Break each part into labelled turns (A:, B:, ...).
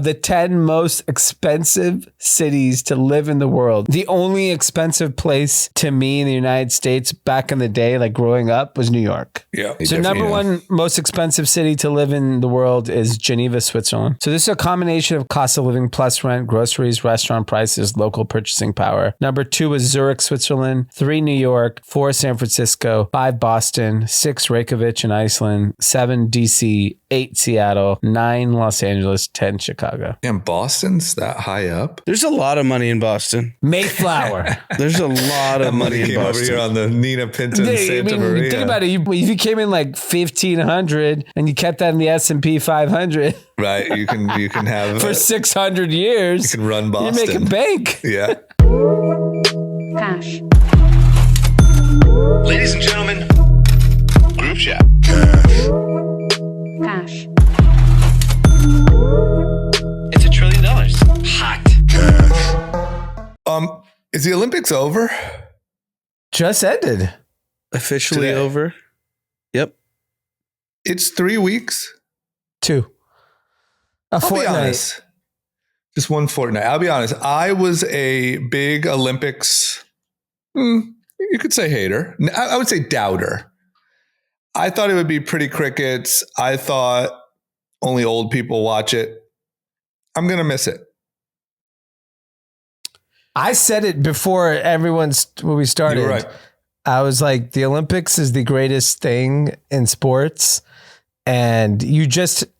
A: The 10 most expensive cities to live in the world. The only expensive place to me in the United States back in the day, like growing up, was New York.
B: Yeah.
A: So number one most expensive city to live in the world is Geneva, Switzerland. So this is a combination of cost of living plus rent, groceries, restaurant prices, local purchasing power. Number 2 is Zurich, Switzerland. 3, New York. 4, San Francisco. 5, Boston. 6, Reykjavik in Iceland. 7, DC. 8, Seattle. 9, Los Angeles. 10, Chicago.
B: Damn, Boston's that high up?
C: There's a lot of money in Boston.
A: Mayflower.
C: There's a lot of money in
B: Boston. Over here on the Nina Pinta and Santa Maria.
A: Think about it. If you came in like 1,500 and you kept that in the S&P 500,
B: right? You can have
A: for 600 years.
B: You can run Boston.
A: You make a bank.
B: Yeah.
D: Cash.
E: Ladies and gentlemen, group chat.
D: Cash.
E: It's $1 trillion. Hot.
B: Is the Olympics over?
A: Just ended.
C: Officially
B: Today.
C: over. Yep.
B: It's 3 weeks.
A: 2. A
B: I'll be
A: fortnight.
B: honest. Just one fortnight. I'll be honest. I was a big Olympics, you could say hater. I would say doubter. I thought it would be pretty crickets. I thought only old people watch it. I'm going to miss it.
A: I said it before when we started.
B: You were right.
A: I was like, the Olympics is the greatest thing in sports. And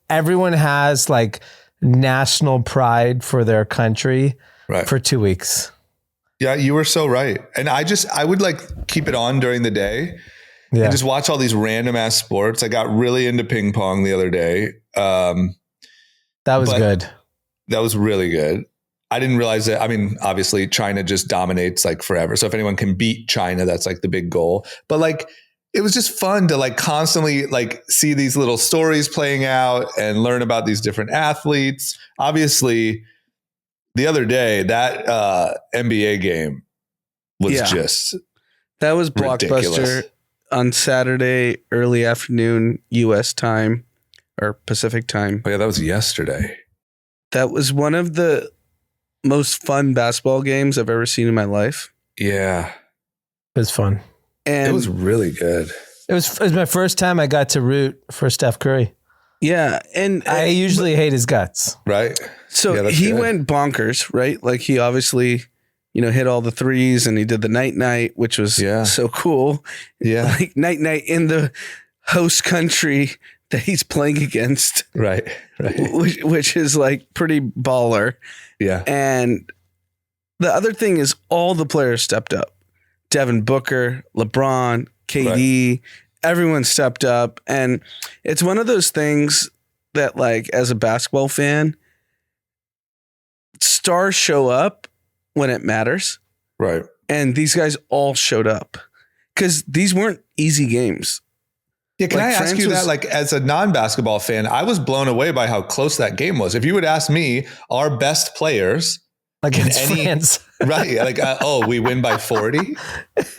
A: everyone has like national pride for their country for 2 weeks.
B: Yeah, you were so right. And I would like keep it on during the day and just watch all these random ass sports. I got really into ping pong the other day.
A: That was good.
B: That was really good. I didn't realize that. I mean, obviously China just dominates like forever. So if anyone can beat China, that's like the big goal. But like, it was just fun to like constantly like see these little stories playing out and learn about these different athletes. Obviously, the other day, that NBA game was
C: that was blockbuster
B: ridiculous.
C: On Saturday, early afternoon, US time or Pacific time.
B: Oh yeah, that was yesterday.
C: That was one of the most fun basketball games I've ever seen in my life.
B: Yeah.
A: It was fun.
C: And
B: it was really good.
A: It was my first time I got to root for Steph Curry.
C: Yeah. And
A: I usually hate his guts.
B: Right.
C: So he went bonkers, right? Like he obviously, hit all the threes and he did the night, which was so cool.
B: Yeah.
C: Like night in the host country that he's playing against.
B: Right.
C: Which is like pretty baller.
B: Yeah.
C: And the other thing is all the players stepped up. Devin Booker, LeBron, KD, everyone stepped up. And it's one of those things that like as a basketball fan, stars show up when it matters.
B: Right.
C: And these guys all showed up because these weren't easy games.
B: Yeah, can I ask you that? Like, as a non-basketball fan, I was blown away by how close that game was. If you would ask me, our best players
A: against France,
B: right? Like, we win by 40.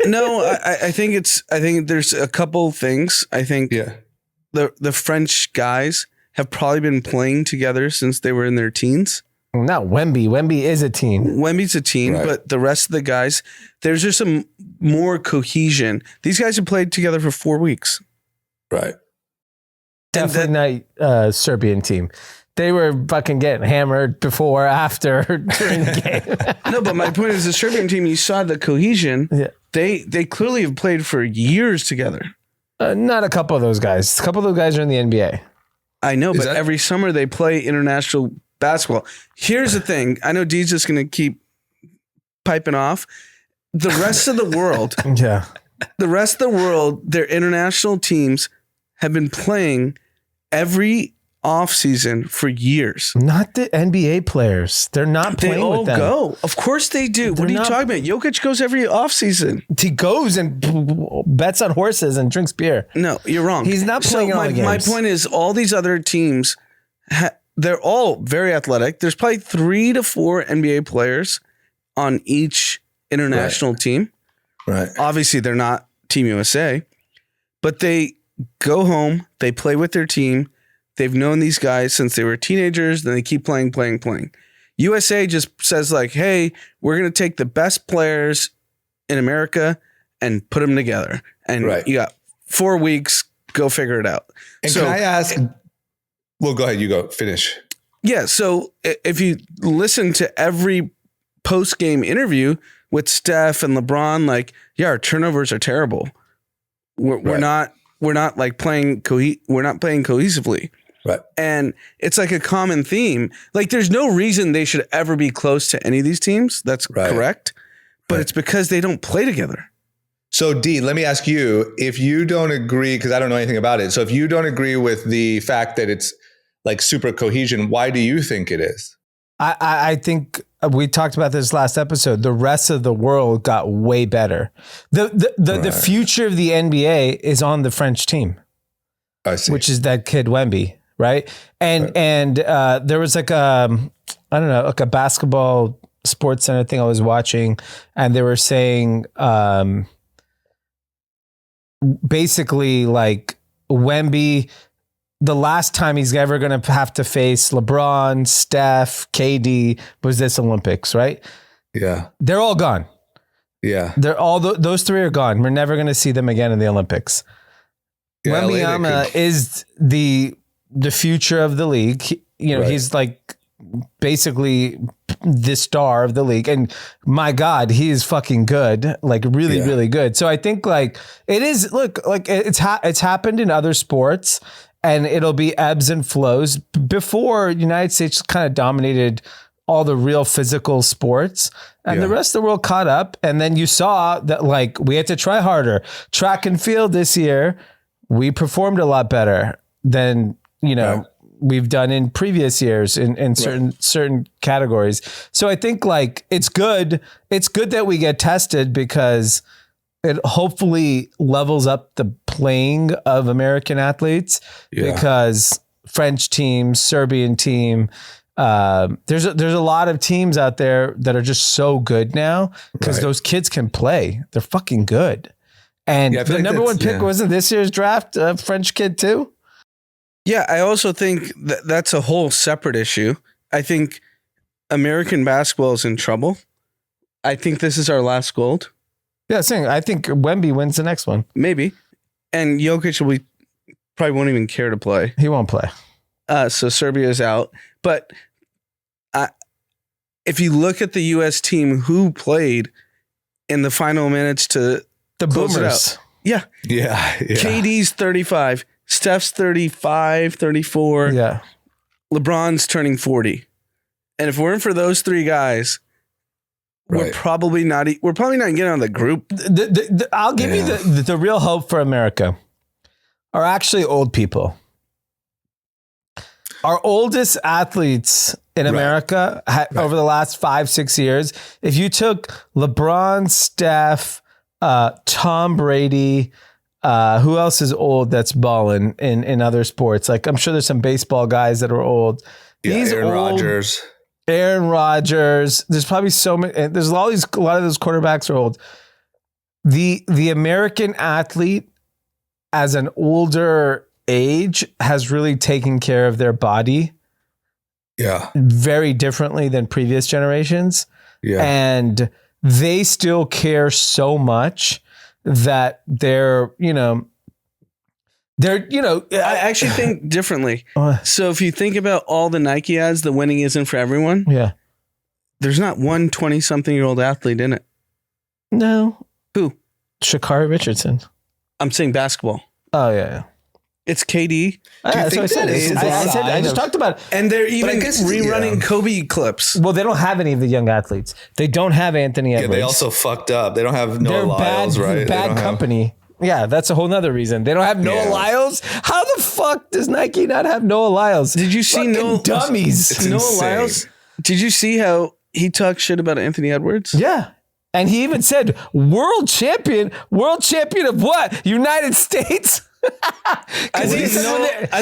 C: No, I think there's a couple things. I think the French guys have probably been playing together since they were in their teens.
A: Not Wemby. Wemby is a teen.
C: Wemby's a teen, but the rest of the guys, there's just some more cohesion. These guys have played together for 4 weeks.
B: Right.
A: Definitely not Serbian team. They were fucking getting hammered before, after, during the game.
C: No, but my point is the Serbian team, you saw the cohesion. Yeah. They clearly have played for years together.
A: Not a couple of those guys. A couple of those guys are in the NBA.
C: I know, but every summer they play international basketball. Here's the thing. I know D's just going to keep piping off. The rest of the world.
A: Yeah.
C: The rest of the world, their international teams have been playing every offseason for years.
A: Not the NBA players. They're not playing with them.
C: They all go. Of course they do. What are you talking about? Jokic goes every offseason.
A: He goes and bets on horses and drinks beer.
C: No, you're wrong.
A: He's not playing all the games.
C: My point is all these other teams, they're all very athletic. There's probably 3 to 4 NBA players on each international team.
B: Right.
C: Obviously, they're not Team USA, but they go home, they play with their team, They've known these guys since they were teenagers. Then they keep playing. USA just says like, hey, we're going to take the best players in America and put them together. And you got 4 weeks, go figure it out.
B: And can I ask, well, go ahead, you go finish.
C: Yeah. So if you listen to every post-game interview with Steph and LeBron, like, yeah, our turnovers are terrible. We're not like playing we're not playing cohesively.
B: Right.
C: And it's like a common theme. Like there's no reason they should ever be close to any of these teams. That's correct. But it's because they don't play together.
B: So D, let me ask you, if you don't agree, because I don't know anything about it. So if you don't agree with the fact that it's like super cohesion, why do you think it is?
A: I think we talked about this last episode. The rest of the world got way better. The future of the NBA is on the French team.
B: I see.
A: Which is that kid Wemby, right? And there was like I don't know, like a basketball sports center thing I was watching, and they were saying basically like Wemby, the last time he's ever going to have to face LeBron, Steph, KD was this Olympics, right?
B: Yeah.
A: They're all gone.
B: Yeah.
A: They're all those three are gone. We're never going to see them again in the Olympics.
B: Yeah,
A: Wembanyama is the future of the league. He's like basically the star of the league. And my God, he is fucking good. Like really, really good. So I think like it is, look, like it's happened in other sports. And it'll be ebbs and flows. Before, United States kind of dominated all the real physical sports, and the rest of the world caught up. And then you saw that like we had to try harder. Track and field this year, we performed a lot better than we've done in previous years in certain categories. So I think like it's good. It's good that we get tested because it hopefully levels up the playing of American athletes because French team, Serbian team, there's a lot of teams out there that are just so good now because those kids can play. They're fucking good. And the number one pick wasn't this year's draft a French kid too?
C: Yeah, I also think that's a whole separate issue. I think American basketball is in trouble. I think this is our last gold.
A: Yeah, I think Wemby wins the next one.
C: Maybe. And Jokic probably won't even care to play.
A: He won't play.
C: So Serbia is out. But if you look at the U.S. team who played in the final minutes to
A: the
C: close
A: Boomers.
C: It out. Yeah. KD's 35. Steph's 35, 34.
A: Yeah.
C: LeBron's turning 40. And if it weren't for those three guys, we're probably not getting on the group.
A: I'll give you the real hope for America are actually old people. Our oldest athletes in America over the last 5-6 years, if you took LeBron, Steph, Tom Brady, who else is old that's balling in other sports? Like I'm sure there's some baseball guys that are old.
B: Yeah,
A: Aaron Rodgers. There's probably so many. There's a lot of those quarterbacks are old. The American athlete, as an older age, has really taken care of their body.
B: Yeah,
A: very differently than previous generations. Yeah, and they still care so much that they're.
C: I actually think differently. So if you think about all the Nike ads, the winning isn't for everyone.
A: Yeah.
C: There's not one 20-something-year-old athlete in it.
A: No.
C: Who?
A: Sha'Carri Richardson.
C: I'm saying basketball.
A: Oh, yeah.
C: It's KD.
A: I just talked about it.
C: And they're even rerunning Kobe clips.
A: Well, they don't have any of the young athletes. They don't have Anthony Edwards.
B: Yeah, they also fucked up. They don't have Noah Lyles, right?
A: Bad company. Yeah, that's a whole nother reason. They don't have Noah Lyles. How the fuck does Nike not have Noah Lyles?
C: Did you see
A: dummies?
C: Noah Lyles? Did you see how he talked shit about Anthony Edwards?
A: Yeah. And he even said, world champion of what? United States?
C: I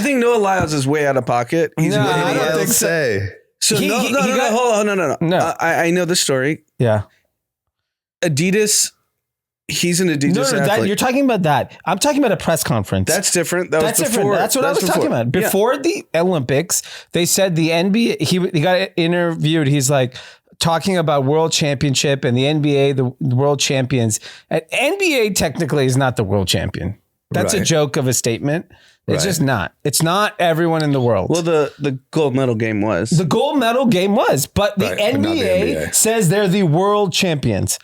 C: think Noah Lyles is way out of pocket. He's
B: what did he else say?
C: So hold on, no. I know the story.
A: Yeah.
C: Adidas He's an Adidas athlete.
A: You're talking about that. I'm talking about a press conference.
C: That's different. That's
A: different.
C: before.
A: That's what I was talking about. Before the Olympics, they said the NBA, he got interviewed. He's like talking about world championship and the NBA, the world champions. And NBA technically is not the world champion. That's a joke of a statement. It's just not. It's not everyone in the world.
C: Well, the gold medal game was.
A: The gold medal game was, but the NBA says they're the world champions,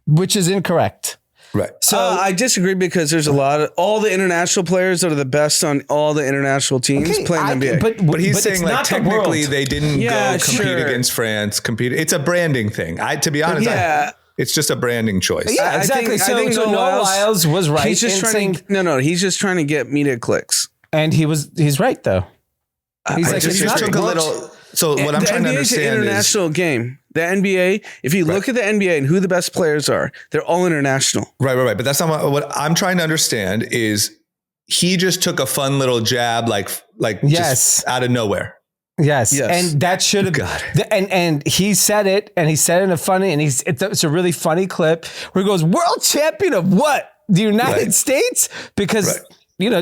A: which is incorrect.
B: Right.
C: So I disagree because there's a lot of all the international players that are the best on all the international teams playing NBA.
B: But he's saying like technically they didn't go compete against France. It's a branding thing. To be honest, it's just a branding choice.
A: Yeah, exactly. I think Noah Lyles was right.
C: He's just trying to, he's just trying to get media clicks.
A: And he's right though. He's like, it's not a little.
B: So what I'm trying to understand
C: is the international game. The NBA, if you look at the NBA and who the best players are, they're all international.
B: Right. But that's not what I'm trying to understand is he just took a fun little jab, like just out of nowhere.
A: Yes. And that should have been, and he said it, and he said it in a funny, and it's a really funny clip where he goes, world champion of what? The United States? Because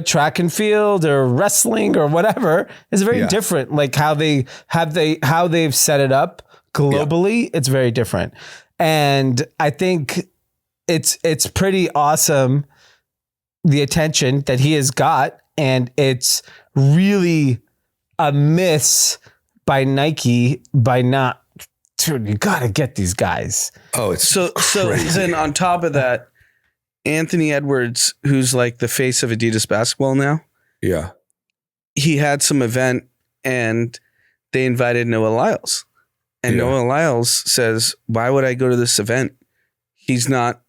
A: track and field or wrestling or whatever is very different. Like how they've set it up globally, it's very different. And I think it's pretty awesome, the attention that he has got. And it's really a miss by Nike by not, dude, you got to get these guys.
B: Oh, it's
C: so then on top of that, Anthony Edwards, who's like the face of Adidas basketball now.
B: Yeah.
C: He had some event and they invited Noah Lyles. And Noah Lyles says, why would I go to this event? He's not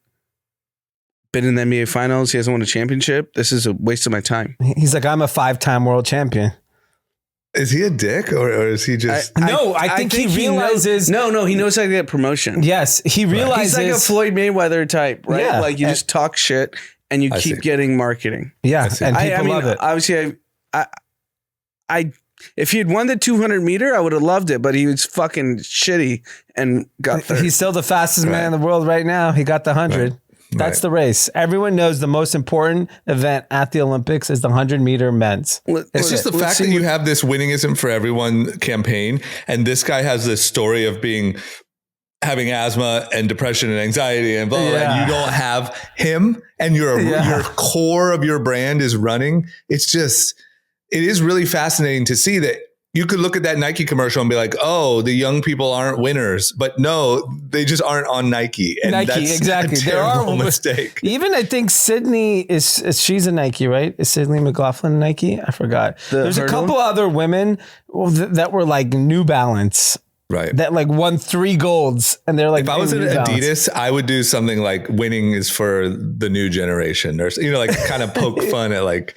C: been in the NBA finals. He hasn't won a championship. This is a waste of my time.
A: He's like, I'm a 5-time world champion.
B: Is he a dick or is he just?
A: I think he realizes.
C: He knows how to get promotion.
A: Yes, he realizes.
C: He's like a Floyd Mayweather type, right?
A: Yeah.
C: Like you just talk shit and you keep getting marketing.
A: Yeah, and people love it.
C: Obviously, I if he had won the 200 meter, I would have loved it, but he was fucking shitty and got third.
A: He's still the fastest man in the world right now. He got the 100. Right. That's the race. Everyone knows the most important event at the Olympics is the 100-meter men's.
B: It's just the fact that you have this winningism for everyone campaign, and this guy has this story of having asthma and depression and anxiety and blah, blah, blah, and you don't have him, and your core of your brand is running. It is really fascinating to see that. You could look at that Nike commercial and be like, oh, the young people aren't winners. But no, they just aren't on Nike. And that's exactly. A terrible mistake.
A: Even I think Sydney she's a Nike, right? Is Sydney McLaughlin Nike? I forgot. There's a couple other women that were like New Balance.
B: Right.
A: That like won 3 golds. And they're like,
B: if I was at Adidas, I would do something like winning is for the new generation. Or, like kind of poke fun at like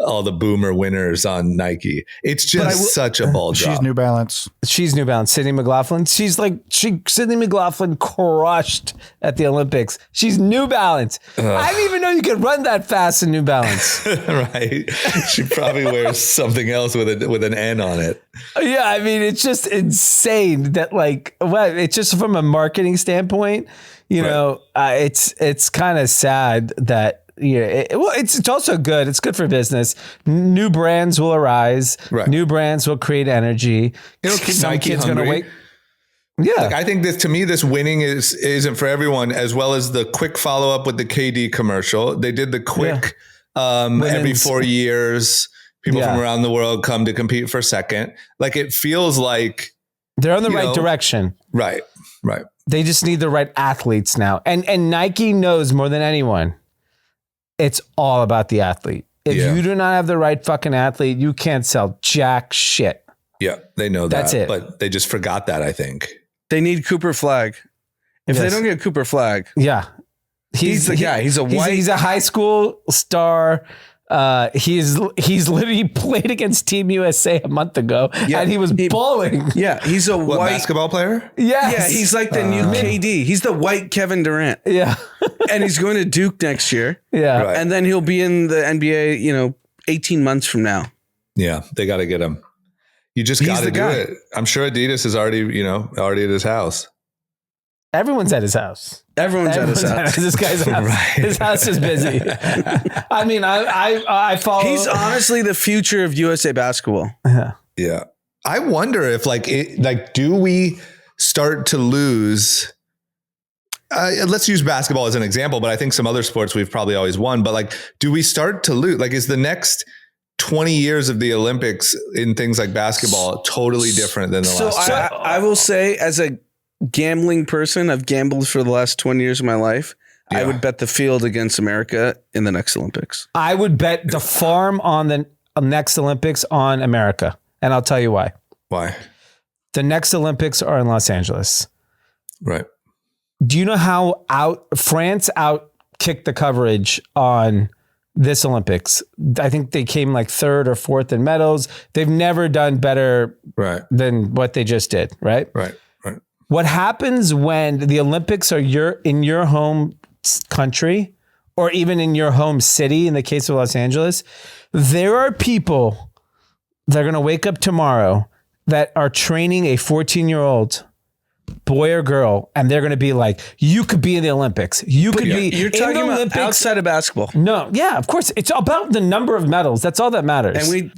B: all the boomer winners on Nike. It's just such a ball drop.
D: She's New Balance.
A: Sydney McLaughlin. Sydney McLaughlin crushed at the Olympics. She's New Balance. I didn't even know you could run that fast in New Balance.
B: Right. She probably wears something else with an N on it.
A: Yeah. I mean, it's just insane that it's just from a marketing standpoint, it's kind of sad that, it's also good. It's good for business. New brands will arise. Right. New brands will create energy.
B: It'll keep Nike hungry. Yeah. I think this winning isn't for everyone, as well as the quick follow up with the KD commercial. They did the quick every 4 years, people from around the world come to compete for second. Like it feels like
A: they're on the right direction.
B: Right.
A: They just need the right athletes now. And Nike knows more than anyone. It's all about the athlete. If you do not have the right fucking athlete, you can't sell jack shit.
B: Yeah, they know that.
A: That's it.
B: But they just forgot that, I think.
C: They need Cooper Flag. If they don't get Cooper Flag.
A: Yeah.
C: He's the guy. He's
A: a high school star. He's literally played against Team USA a month ago, and he was balling.
C: Yeah, he's a white
B: basketball player.
A: Yes.
C: Yeah, he's like the new KD. He's the white Kevin Durant.
A: Yeah,
C: and he's going to Duke next year.
A: Yeah,
B: right.
C: And then he'll be in the NBA. 18 months from now.
B: Yeah, they got to get him. You just got to do it. I'm sure Adidas is already at his house.
A: Everyone's at his house.
C: Everyone's at his house.
A: This guy's house.
B: Right.
A: His house is busy. I mean, I follow.
C: He's honestly the future of USA basketball.
B: Yeah. I wonder if do we start to lose? Let's use basketball as an example, but I think some other sports we've probably always won. But like, do we start to lose? Like, is the next 20 years of the Olympics in things like basketball totally different than the last?
C: So I will say, as a gambling person, I've gambled for the last 20 years of my life.
B: Yeah.
C: I would bet the field against America in the next Olympics.
A: I would bet the farm on the next Olympics on America. And I'll tell you why.
B: Why?
A: The next Olympics are in Los Angeles.
B: Right.
A: Do you know how France kicked the coverage on this Olympics? I think they came like third or fourth in medals. They've never done better than what they just did. Right. What happens when the Olympics are in your home country or even in your home city? In the case of Los Angeles, there are people that are going to wake up tomorrow that are training a 14-year-old boy or girl, and they're going to be like, you could be in the Olympics. You could be.
C: You're talking about Olympics outside of basketball.
A: No, yeah, of course. It's about the number of medals. That's all that matters.
C: And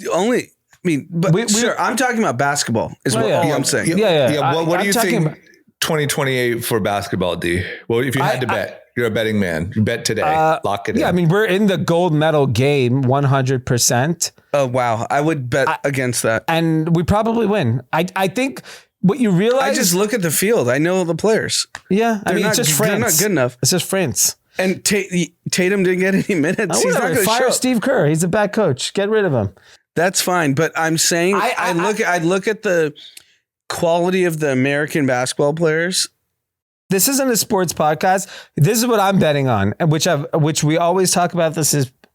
C: sure, I'm talking about basketball is all I'm saying.
A: Yeah.
B: What do you think 2028 for basketball, D? Well, if you had to bet, you're a betting man. You bet today. Lock it in.
A: Yeah, I mean, we're in the gold medal game 100%.
C: Oh, wow. I would bet against that.
A: And we probably win. I think what you realize...
C: I just look at the field. I know the players.
A: Yeah. I mean, it's just France.
C: They're not good enough.
A: It's just France.
C: And Tatum didn't get any minutes. He's not going to
A: fire Steve Kerr. He's a bad coach. Get rid of him.
C: That's fine. But I'm saying I look at the quality of the American basketball players.
A: This isn't a sports podcast. This is what I'm betting on, which we always talk about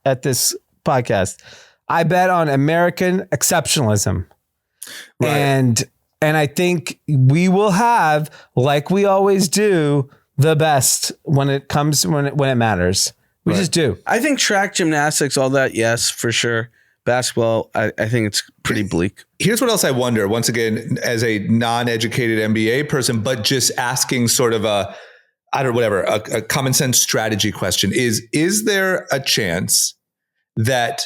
A: at this podcast. I bet on American exceptionalism. Right. And I think we will have, like we always do, the best when it matters. We just do.
C: I think track, gymnastics, all that, yes, for sure. Basketball, I think it's pretty bleak.
B: Here's what else I wonder, once again, as a non-educated NBA person, but just asking sort of a common sense strategy question is there a chance that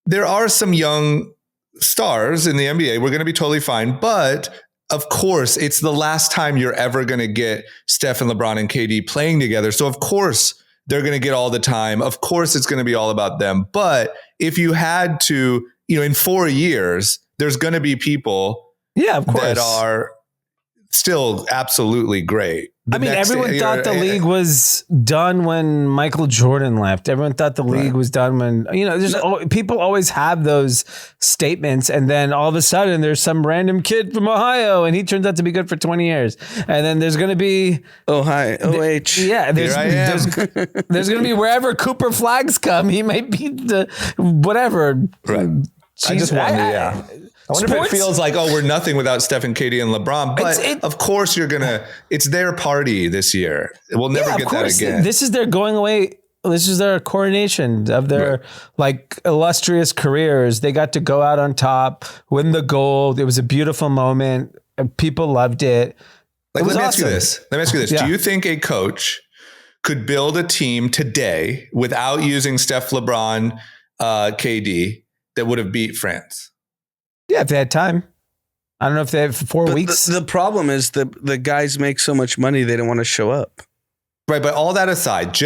B: there are some young stars in the NBA? We're going to be totally fine. But of course, it's the last time you're ever going to get Steph and LeBron and KD playing together. So of course, they're going to get all the time. Of course, it's going to be all about them. But if you had to, in 4 years, there's going to be people that are still absolutely great.
A: Everyone thought the league was done when Michael Jordan left. Everyone thought the league was done when, people always have those statements. And then all of a sudden there's some random kid from Ohio and he turns out to be good for 20 years. And then there's going to be
C: OH.
A: Yeah. There's going to be wherever Cooper Flags come, he might be the whatever.
B: Right. I just wonder, I wonder if it feels like, we're nothing without Steph and KD and LeBron. But of course it's their party this year. We'll never get that again.
A: This is their going away. This is their coronation of their illustrious careers. They got to go out on top, win the gold. It was a beautiful moment. People loved it.
B: Let me ask you this. Yeah. Do you think a coach could build a team today without using Steph, LeBron, KD that would have beat France?
A: Yeah, if they had time. I don't know if they have 4 weeks.
C: The problem is the guys make so much money they don't want to show up.
B: Right, but all that aside, do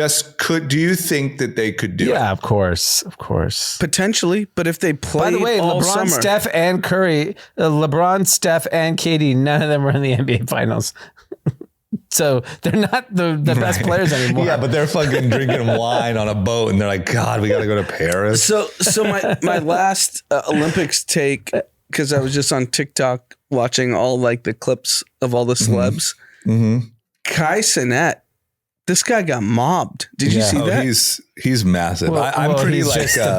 B: you think that they could do it?
A: Yeah, of course.
C: Potentially, but if they play,
A: by the way,
C: all
A: LeBron,
C: summer,
A: Steph, and Curry, LeBron, Steph, and KD, none of them were in the NBA Finals. So they're not the best players anymore.
B: Yeah, but they're fucking drinking wine on a boat, and they're like, God, we got to go to Paris.
C: So my last Olympics take, because I was just on TikTok watching all the clips of all the celebs.
B: Mm-hmm.
C: Kai Cenat, this guy got mobbed. Did you see that?
B: He's massive. I'm pretty
A: he's just the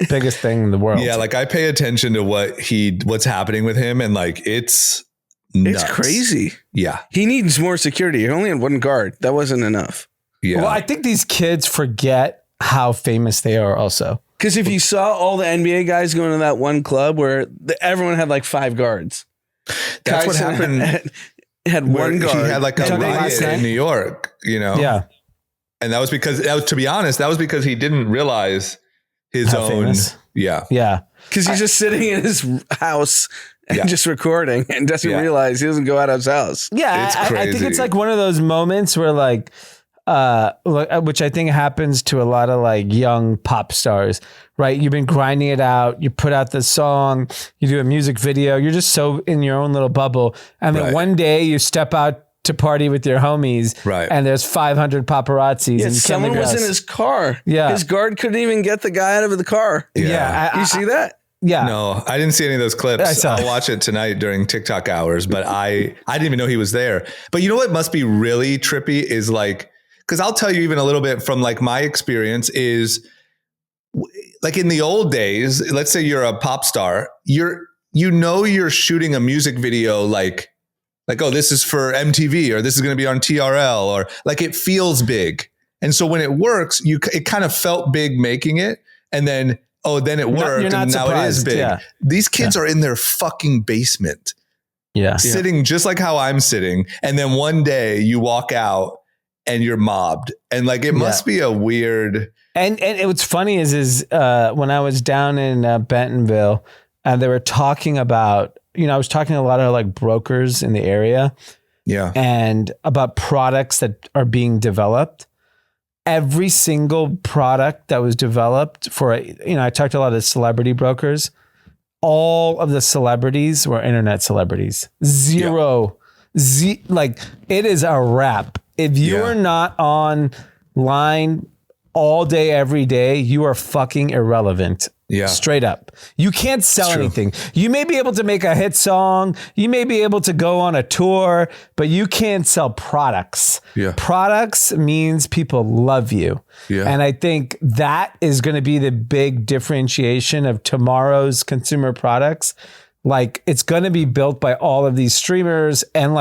A: biggest thing in the world.
B: Yeah, I pay attention to what's happening with him, and it's nuts.
C: It's crazy.
B: Yeah,
C: he needs more security. He only had one guard. That wasn't enough.
B: Yeah.
A: Well, I think these kids forget how famous they are also.
C: Because if you saw all the NBA guys going to that one club where everyone had 5 guards.
B: That's what happened.
C: had
B: where
C: one guard.
B: He had like a
A: Talking
B: riot
A: last night?
B: in New York,
A: Yeah.
B: And that was to be honest, that was because he didn't realize his
A: How
B: own.
A: famous.
B: Yeah.
A: Yeah.
C: Because he's just sitting in his house and just recording and doesn't realize he doesn't go out of his house.
A: Yeah.
B: It's
A: I think
B: crazy.
A: it's like one of those moments where like, which I think happens to a lot of like young pop stars, right? You've been grinding it out. You put out the song, you do a music video. You're just so in your own little bubble. And then one day you step out to party with your homies,
B: right?
A: And there's 500 paparazzis.
C: Yeah,
A: and
C: someone was in his car.
A: Yeah.
C: His guard couldn't even get the guy out of the car.
B: Yeah.
C: You see that?
A: Yeah.
B: No, I didn't see any of those clips.
A: I'll
B: watch it tonight during TikTok hours, but I didn't even know he was there. But you know what must be really trippy is like, because I'll tell you even a little bit from like my experience is like in the old days, let's say you're a pop star, you're shooting a music video like, oh, this is for MTV or this is going to be on TRL or like it feels big. And so when it works, it kind of felt big making it. And then, then it worked and now it is big. Yeah. These kids are in their fucking basement.
A: Yeah.
B: Sitting just like how I'm sitting. And then one day you walk out and you're mobbed. And like, it must be a weird.
A: And what's funny is when I was down in Bentonville and they were talking about, I was talking to a lot of like brokers in the area.
B: Yeah.
A: And about products that are being developed. Every single product that was developed for, I talked to a lot of celebrity brokers. All of the celebrities were internet celebrities. Like it is a wrap. If you are not online all day, every day, you are fucking irrelevant. Yeah. Straight up. You can't sell anything. You may be able to make a hit song. You may be able to go on a tour, but you can't sell products.
B: Yeah.
A: Products means people love you. Yeah. And I think that is going to be the big differentiation of tomorrow's consumer products. Like it's going to be built by all of these streamers and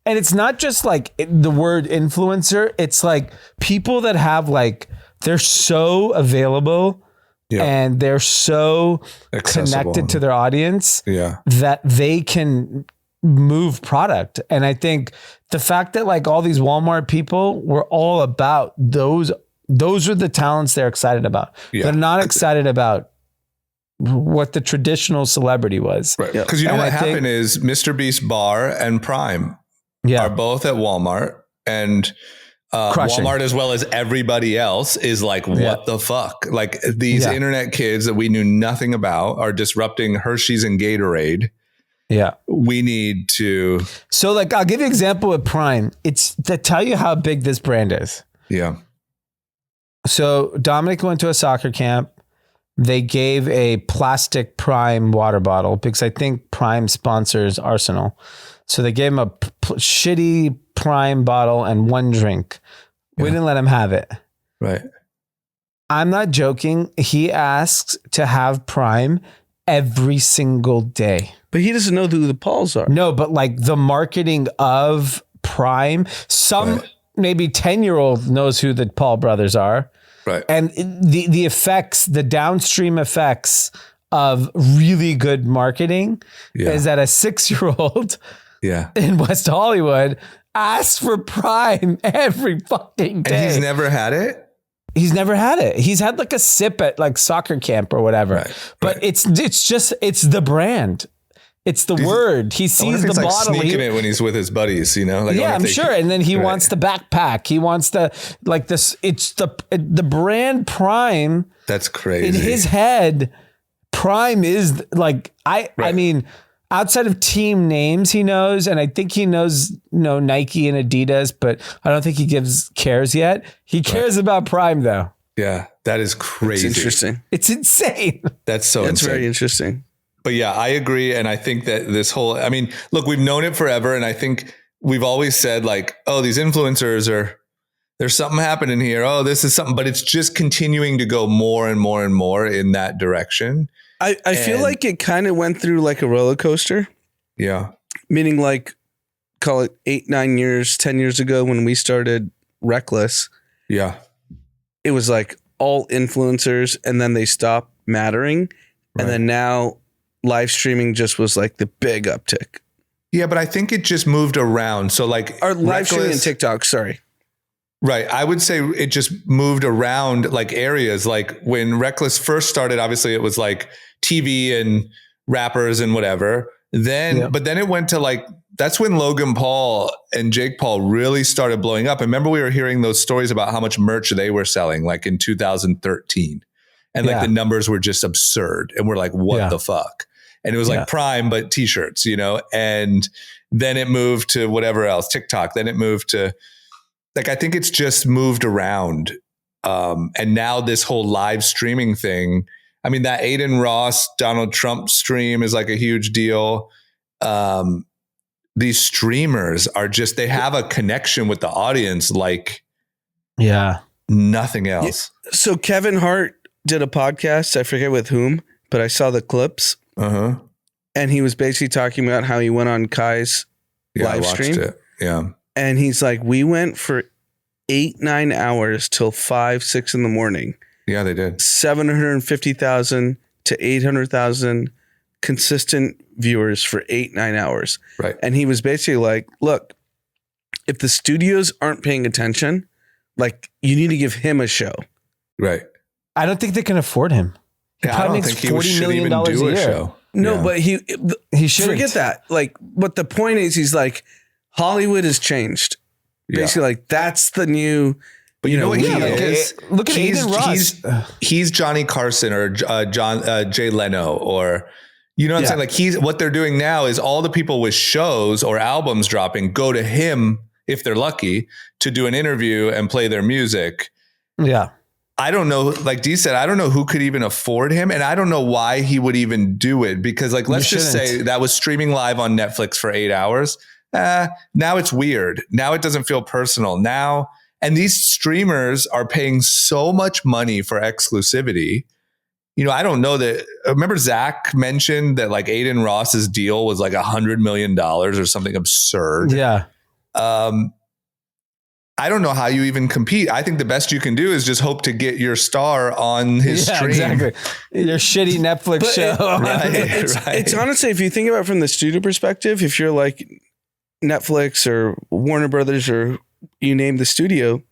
A: it's not just like the word influencer. It's like people that have like, they're so available. Yeah. And they're so connected to their audience that they can move product. And I think the fact that like all these Walmart people were all about those are the talents they're excited about. Yeah. They're not excited about what the traditional celebrity was.
B: Right. Because you know what happened is Mr. Beast Bar and Prime are both at Walmart and Walmart, as well as everybody else, is like, what the fuck? Like these internet kids that we knew nothing about are disrupting Hershey's and Gatorade. Yeah. We need to.
A: So like, I'll give you an example with Prime. It's to tell you how big this brand is.
B: Yeah.
A: So Dominic went to a soccer camp. They gave a plastic Prime water bottle because I think Prime sponsors Arsenal. So they gave him a shitty Prime bottle and one drink. We didn't let him have it.
B: Right.
A: I'm not joking. He asks to have Prime every single day.
C: But he doesn't know who the Pauls are.
A: No, but like the marketing of Prime, maybe 10-year-old knows who the Paul brothers are.
B: Right.
A: And the effects, the downstream effects of really good marketing is that a 6-year-old in West Hollywood asks for Prime every fucking day.
B: And he's never had it?
A: He's never had it. He's had like a sip at like soccer camp or whatever. Right. But it's the brand. It's the word. He sees the bottle.
B: Like sneaking it when he's with his buddies, Like,
A: I'm sure. And then he wants the backpack. He wants the like this. It's the brand Prime.
B: That's crazy.
A: In his head, Prime is like I mean, outside of team names, he knows, and I think he knows Nike and Adidas, but I don't think he cares yet. He cares about Prime though.
B: Yeah, that is crazy.
C: It's interesting.
A: It's insane.
B: That's so.
C: That's
B: insane.
C: very interesting.
B: But yeah, I agree. And I think that look, we've known it forever. And I think we've always said like, oh, these influencers there's something happening here. Oh, this is something, but it's just continuing to go more and more and more in that direction.
C: I feel like it kind of went through like a roller coaster.
B: Yeah.
C: Meaning like, call it 8, 9 years, 10 years ago when we started Reckless.
B: Yeah.
C: It was like all influencers and then they stopped mattering. Right. And then now live streaming just was like the big uptick.
B: Yeah, but I think it just moved around. So like
C: Or live streaming and
B: Reckless-
C: TikTok, sorry.
B: Right. I would say it just moved around like areas. Like when Reckless first started, obviously it was like TV and rappers and whatever. Then, but then it went to like, that's when Logan Paul and Jake Paul really started blowing up. And remember, we were hearing those stories about how much merch they were selling like in 2013. And like the numbers were just absurd. And we're like, what the fuck? And it was like Prime, but t-shirts, you know, and then it moved to whatever else, TikTok. Then it moved to like, I think it's just moved around. And now this whole live streaming thing, I mean, that Aiden Ross, Donald Trump stream is like a huge deal. These streamers are just, they have a connection with the audience like nothing else.
C: So Kevin Hart did a podcast. I forget with whom, but I saw the clips. And he was basically talking about how he went on Kai's live stream.
B: It. Yeah.
C: And he's like, we went for 8-9 hours till 5-6 in the morning.
B: Yeah, they did.
C: 750,000 to 800,000 consistent viewers for 8-9 hours.
B: Right.
C: And he was basically like, look, if the studios aren't paying attention, like you need to give him a show.
B: Right.
A: I don't think they can afford him. He probably makes $40 million a year.
B: Show.
C: No, but he
A: should
C: forget that. Like, but the point is, he's like, Hollywood has changed. Basically, like that's the new.
B: But you know what he is?
A: Look at Aiden Ross.
B: He's Johnny Carson or Jay Leno, or you know what I'm saying? Like what they're doing now is all the people with shows or albums dropping go to him if they're lucky to do an interview and play their music.
A: Yeah.
B: I don't know, like Dee said, I don't know who could even afford him. And I don't know why he would even do it because like, let's just say that was streaming live on Netflix for 8 hours. Now it's weird. Now it doesn't feel personal now. And these streamers are paying so much money for exclusivity. You know, I don't know that. Remember Zach mentioned that like Aiden Ross's deal was like $100 million or something absurd.
A: Yeah.
B: I don't know how you even compete. I think the best you can do is just hope to get your star on his stream.
A: Exactly. Your shitty Netflix show.
C: It's honestly, if you think about it from the studio perspective, if you're like Netflix or Warner Brothers or you name the studio,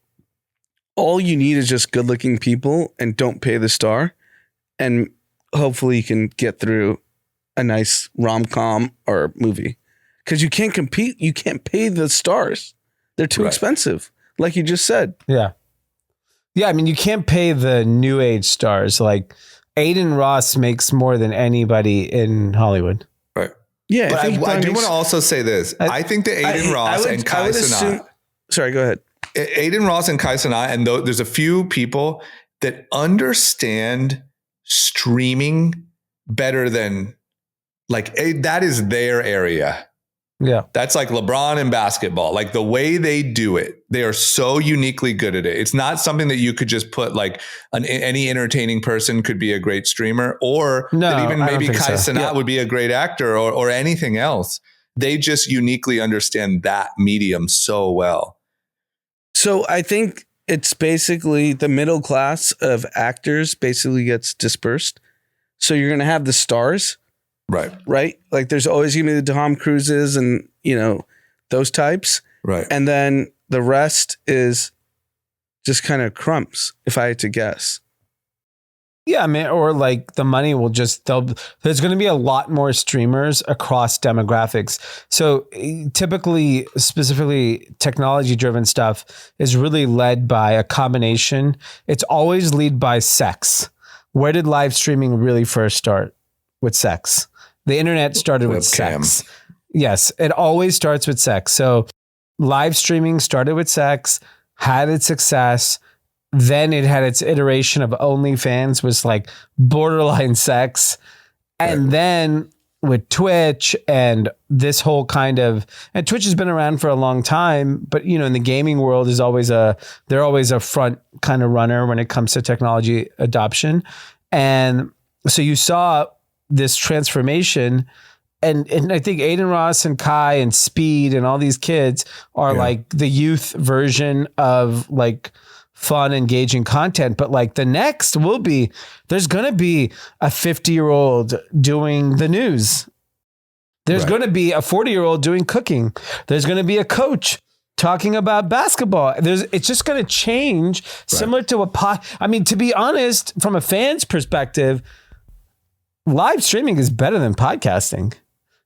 C: all you need is just good looking people and don't pay the star. And hopefully you can get through a nice rom-com or movie. Because you can't compete. You can't pay the stars. They're too expensive. Like you just said.
A: Yeah. Yeah. I mean, you can't pay the new age stars. Like Aiden Ross makes more than anybody in Hollywood.
B: Right.
C: Yeah.
B: But I do want to also say this. I think that Aiden Ross and Kai Cenat.
C: Sorry, go ahead.
B: Aiden Ross and Kai Cenat, and there's a few people that understand streaming better than like that is their area.
A: Yeah.
B: That's like LeBron in basketball. Like the way they do it, they are so uniquely good at it. It's not something that you could just put like any entertaining person could be a great streamer or that even maybe Kai Cenat would be a great actor or anything else. They just uniquely understand that medium so well.
C: So I think it's basically the middle class of actors basically gets dispersed. So you're going to have the stars. Right. Like there's always going to be the Tom Cruises and, you know, those types.
B: Right.
C: And then the rest is just kind of crumbs, if I had to guess.
A: Yeah, I mean, or like the money will just, there's going to be a lot more streamers across demographics. So typically, specifically technology driven stuff is really led by a combination. It's always led by sex. Where did live streaming really first start? With sex. The internet started with sex. Yes, it always starts with sex. So live streaming started with sex, had its success. Then it had its iteration of OnlyFans, was like borderline sex. And then with Twitch and this whole kind of, and Twitch has been around for a long time, but you know, in the gaming world they're always a front kind of runner when it comes to technology adoption. And so you saw this transformation, and I think Aiden Ross and Kai and Speed and all these kids are like the youth version of like fun, engaging content. But like the next will be, there's going to be a 50-year-old doing the news. There's going to be a 40-year-old doing cooking. There's going to be a coach talking about basketball. It's just going to change, similar to to be honest, from a fan's perspective, live streaming is better than podcasting.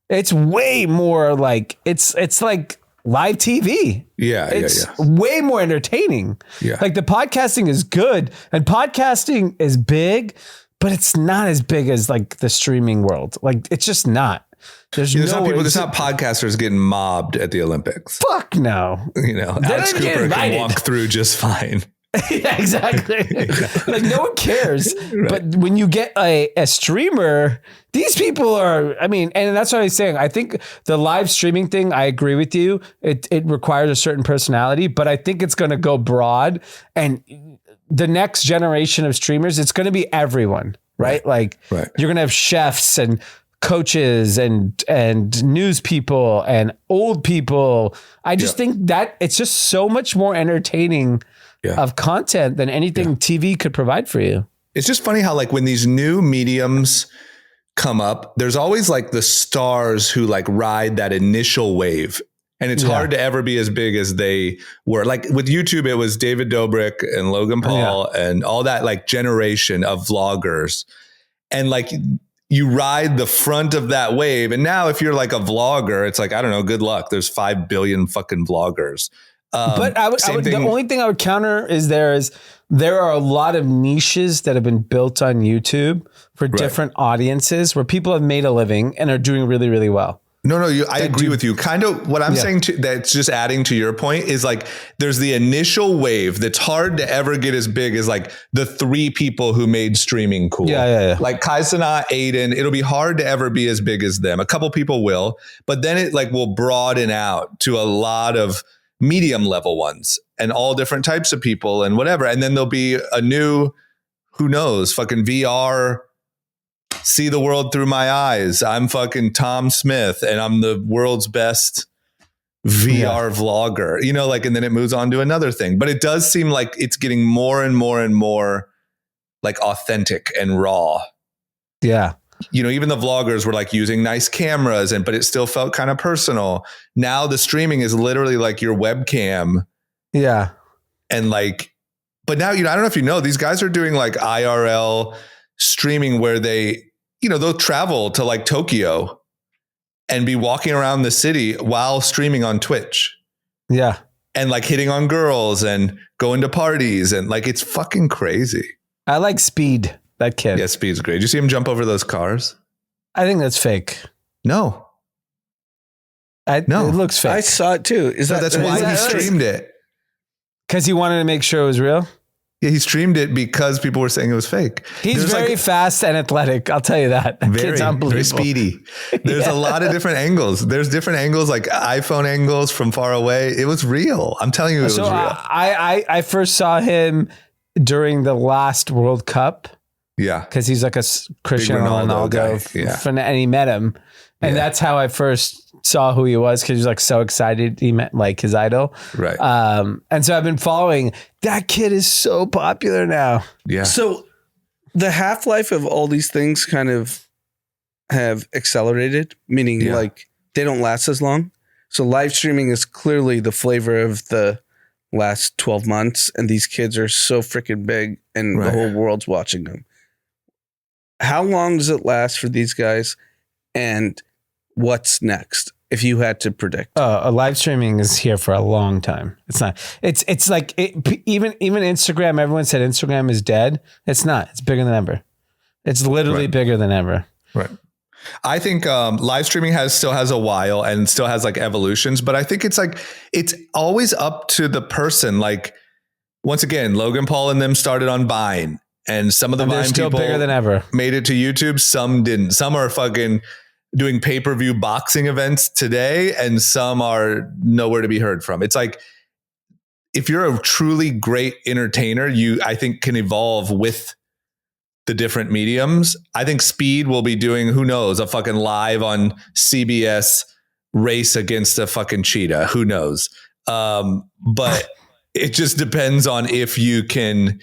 A: It's way more like it's like live TV. It's way more entertaining.
B: Yeah.
A: Like the podcasting is good and podcasting is big, but it's not as big as like the streaming world. Like it's just not. There's
B: not podcasters getting mobbed at the Olympics.
A: Fuck no.
B: Alex Cooper can walk through just fine.
A: Yeah, exactly. Like no one cares. Right. But when you get a streamer, these people are, and that's what I was saying. I think the live streaming thing, I agree with you. It requires a certain personality, but I think it's going to go broad, and the next generation of streamers, it's going to be everyone, right? Like you're going to have chefs and coaches and news people and old people. I just think that it's just so much more entertaining of content than anything TV could provide for you.
B: It's just funny how like when these new mediums come up, there's always like the stars who like ride that initial wave. And it's hard to ever be as big as they were. Like with YouTube, it was David Dobrik and Logan Paul and all that like generation of vloggers. And like you ride the front of that wave. And now if you're like a vlogger, it's like, I don't know, good luck. There's 5 billion fucking vloggers.
A: But the only thing I would counter is there are a lot of niches that have been built on YouTube for different audiences where people have made a living and are doing really, really well.
B: No, I agree with you. Kind of what I'm saying that's just adding to your point is like, there's the initial wave that's hard to ever get as big as like the 3 people who made streaming cool.
A: Yeah.
B: Like Cenat, Aiden, it'll be hard to ever be as big as them. A couple people will, but then it like will broaden out to a lot of medium level ones and all different types of people and whatever. And then there'll be a new, who knows, fucking VR, see the world through my eyes. I'm fucking Tom Smith and I'm the world's best VR vlogger, and then it moves on to another thing. But it does seem like it's getting more and more and more like authentic and raw.
A: Yeah.
B: Even the vloggers were like using nice cameras but it still felt kind of personal. Now the streaming is literally like your webcam.
A: Yeah.
B: And like, but now, I don't know if these guys are doing like IRL streaming where they, they'll travel to like Tokyo and be walking around the city while streaming on Twitch.
A: Yeah.
B: And like hitting on girls and going to parties and like, it's fucking crazy.
A: I like Speed. That kid.
B: Yeah, Speed's great. Did you see him jump over those cars?
A: I think that's fake.
B: No.
A: It looks fake.
C: I saw it too.
B: That's why he streamed it.
A: Because he wanted to make sure it was real?
B: Yeah, he streamed it because people were saying it was fake.
A: He's very fast and athletic. I'll tell you that. Kid's unbelievable. Very
B: speedy. There's a lot of different angles. There's different angles, like iPhone angles from far away. It was real. I'm telling you, it was real.
A: I first saw him during the last World Cup.
B: Yeah.
A: Because he's like a Cristiano Ronaldo fan, and he met him. And that's how I first saw who he was, because he was like so excited he met like his idol.
B: Right.
A: And so I've been following. That kid is so popular now.
B: Yeah.
C: So the half-life of all these things kind of have accelerated, meaning like they don't last as long. So live streaming is clearly the flavor of the last 12 months. And these kids are so freaking big and the whole world's watching them. How long does it last for these guys? And what's next, if you had to predict?
A: A live streaming is here for a long time. It's not. It's like even Instagram. Everyone said Instagram is dead. It's not. It's bigger than ever. It's literally bigger than ever.
B: Right. I think live streaming still has a while and still has like evolutions, but I think it's always up to the person. Like once again, Logan Paul and them started on Vine. And some of the Vine
A: still
B: people
A: bigger than ever
B: made it to YouTube. Some didn't. Some are fucking doing pay-per-view boxing events today, and some are nowhere to be heard from. It's like, if you're a truly great entertainer, you, I think, can evolve with the different mediums. I think Speed will be doing, who knows, a fucking live on CBS race against a fucking cheetah. Who knows? But it just depends on if you can,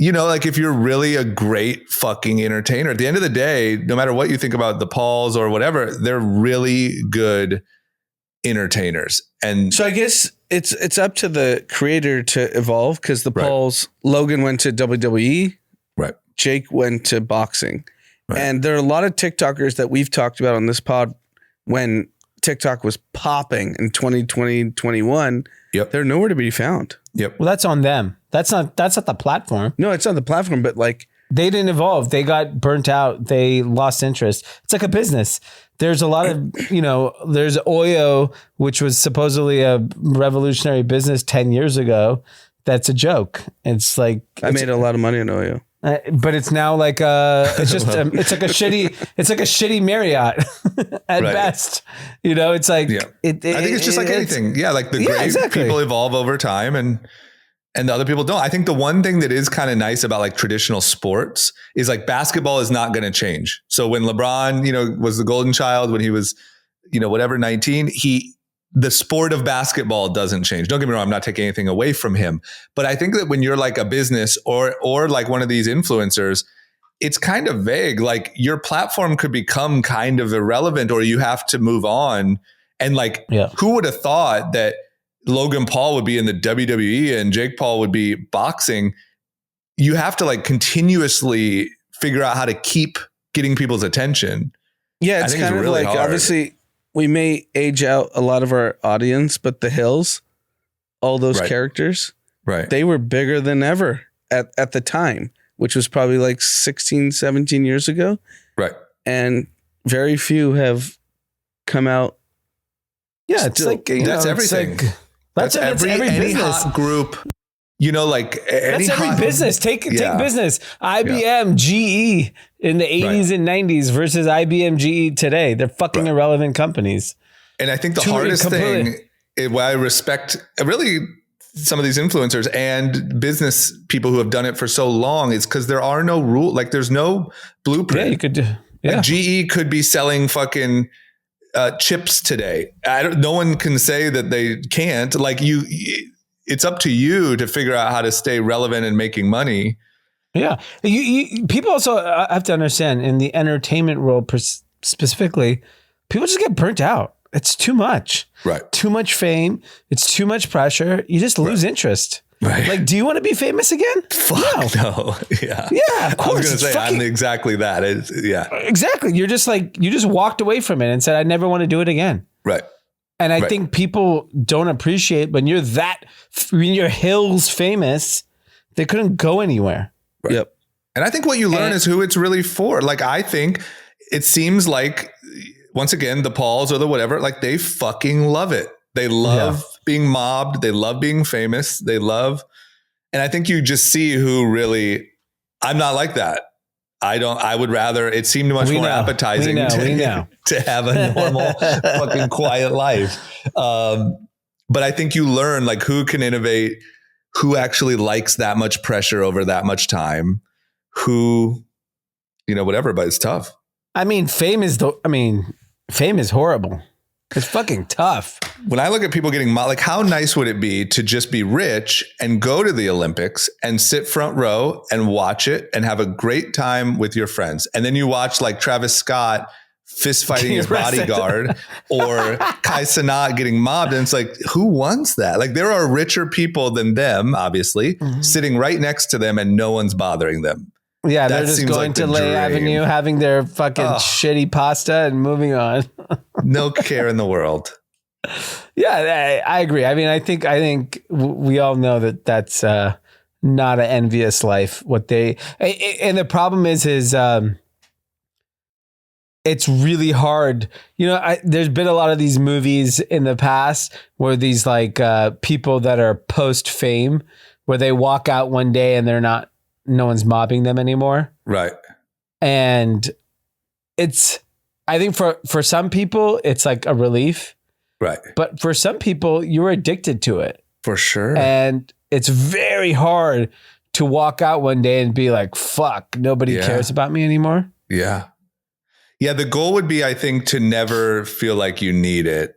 B: you know, like if you're really a great fucking entertainer, at the end of the day, no matter what you think about the Pauls or whatever, they're really good entertainers. And
C: So I guess it's up to the creator to evolve, because the Pauls, Logan went to WWE,
B: right.
C: Jake went to boxing.
B: Right.
C: And there are a lot of TikTokers that we've talked about on this pod when TikTok was popping in 2020, 21.
B: Yep.
C: They're nowhere to be found.
B: Yep.
A: Well, that's on them. That's not the platform.
C: No, it's on the platform, but like,
A: They didn't evolve. They got burnt out. They lost interest. It's like a business. There's a lot of, there's Oyo, which was supposedly a revolutionary business 10 years ago. That's a joke. It's like,
C: I made a lot of money on Oyo.
A: but it's now like it's just it's like a shitty Marriott at best. It's like
B: I think it's just like anything. Yeah, like the great people evolve over time, and the other people don't. I think the one thing that is kind of nice about like traditional sports is like basketball is not going to change. So when LeBron, was the golden child when he was, 19, the sport of basketball doesn't change. Don't get me wrong. I'm not taking anything away from him, but I think that when you're like a business or like one of these influencers, it's kind of vague. Like your platform could become kind of irrelevant, or you have to move on. And like, who would have thought that Logan Paul would be in the WWE and Jake Paul would be boxing? You have to like continuously figure out how to keep getting people's attention.
C: Yeah, it's kind of really like hard. Obviously we may age out a lot of our audience, but the Hills, all those characters, they were bigger than ever at the time, which was probably like 16, 17 years ago.
B: Right.
C: And very few have come out.
A: Yeah, it's like,
B: that's everything. That's every business. Hot group. Like
A: that's every business. Take business. IBM, GE in the 80s and 90s versus IBM, GE today. They're fucking irrelevant companies.
B: And I think the hardest thing, why I respect really some of these influencers and business people who have done it for so long, is because there are no rules. Like there's no blueprint.
A: Yeah, you could do. Yeah.
B: Like GE could be selling fucking chips today. No one can say that they can't. Like it's up to you to figure out how to stay relevant and making money.
A: Yeah. People also have to understand, in the entertainment world specifically, people just get burnt out. It's too much.
B: Right.
A: Too much fame. It's too much pressure. You just lose interest.
B: Right.
A: Like, do you want to be famous again?
B: Fuck no. Yeah.
A: Yeah, of course.
B: I was going to say, I'm exactly that.
A: Exactly. You're just like, you just walked away from it and said, I never want to do it again.
B: Right.
A: And I think people don't appreciate when you're Hills famous, they couldn't go anywhere.
B: Right. Yep. And I think what you learn is who it's really for. Like, I think it seems like, once again, the Pauls or the whatever, like they fucking love it. They love being mobbed. They love being famous. And I think you just see who really, I'm not like that. I would rather, it seemed much more appetizing to have a normal fucking quiet life. But I think you learn like who can innovate, who actually likes that much pressure over that much time, who, whatever, but it's tough.
A: I mean, fame is horrible. It's fucking tough.
B: When I look at people getting like, how nice would it be to just be rich and go to the Olympics and sit front row and watch it and have a great time with your friends? And then you watch like Travis Scott fist fighting his bodyguard or Kai Cenat getting mobbed. And it's like, who wants that? Like there are richer people than them, obviously, sitting right next to them and no one's bothering them.
A: Yeah, they're just going to Lay Avenue, having their fucking shitty pasta and moving on.
B: No care in the world.
A: Yeah, I agree. I mean, I think we all know that that's not an envious life. And the problem is it's really hard. There's been a lot of these movies in the past where these like people that are post fame, where they walk out one day and no one's mobbing them anymore.
B: Right.
A: And I think for some people, it's like a relief.
B: Right.
A: But for some people, you're addicted to it.
B: For sure.
A: And it's very hard to walk out one day and be like, fuck, nobody cares about me anymore.
B: Yeah. Yeah. The goal would be, I think, to never feel like you need it.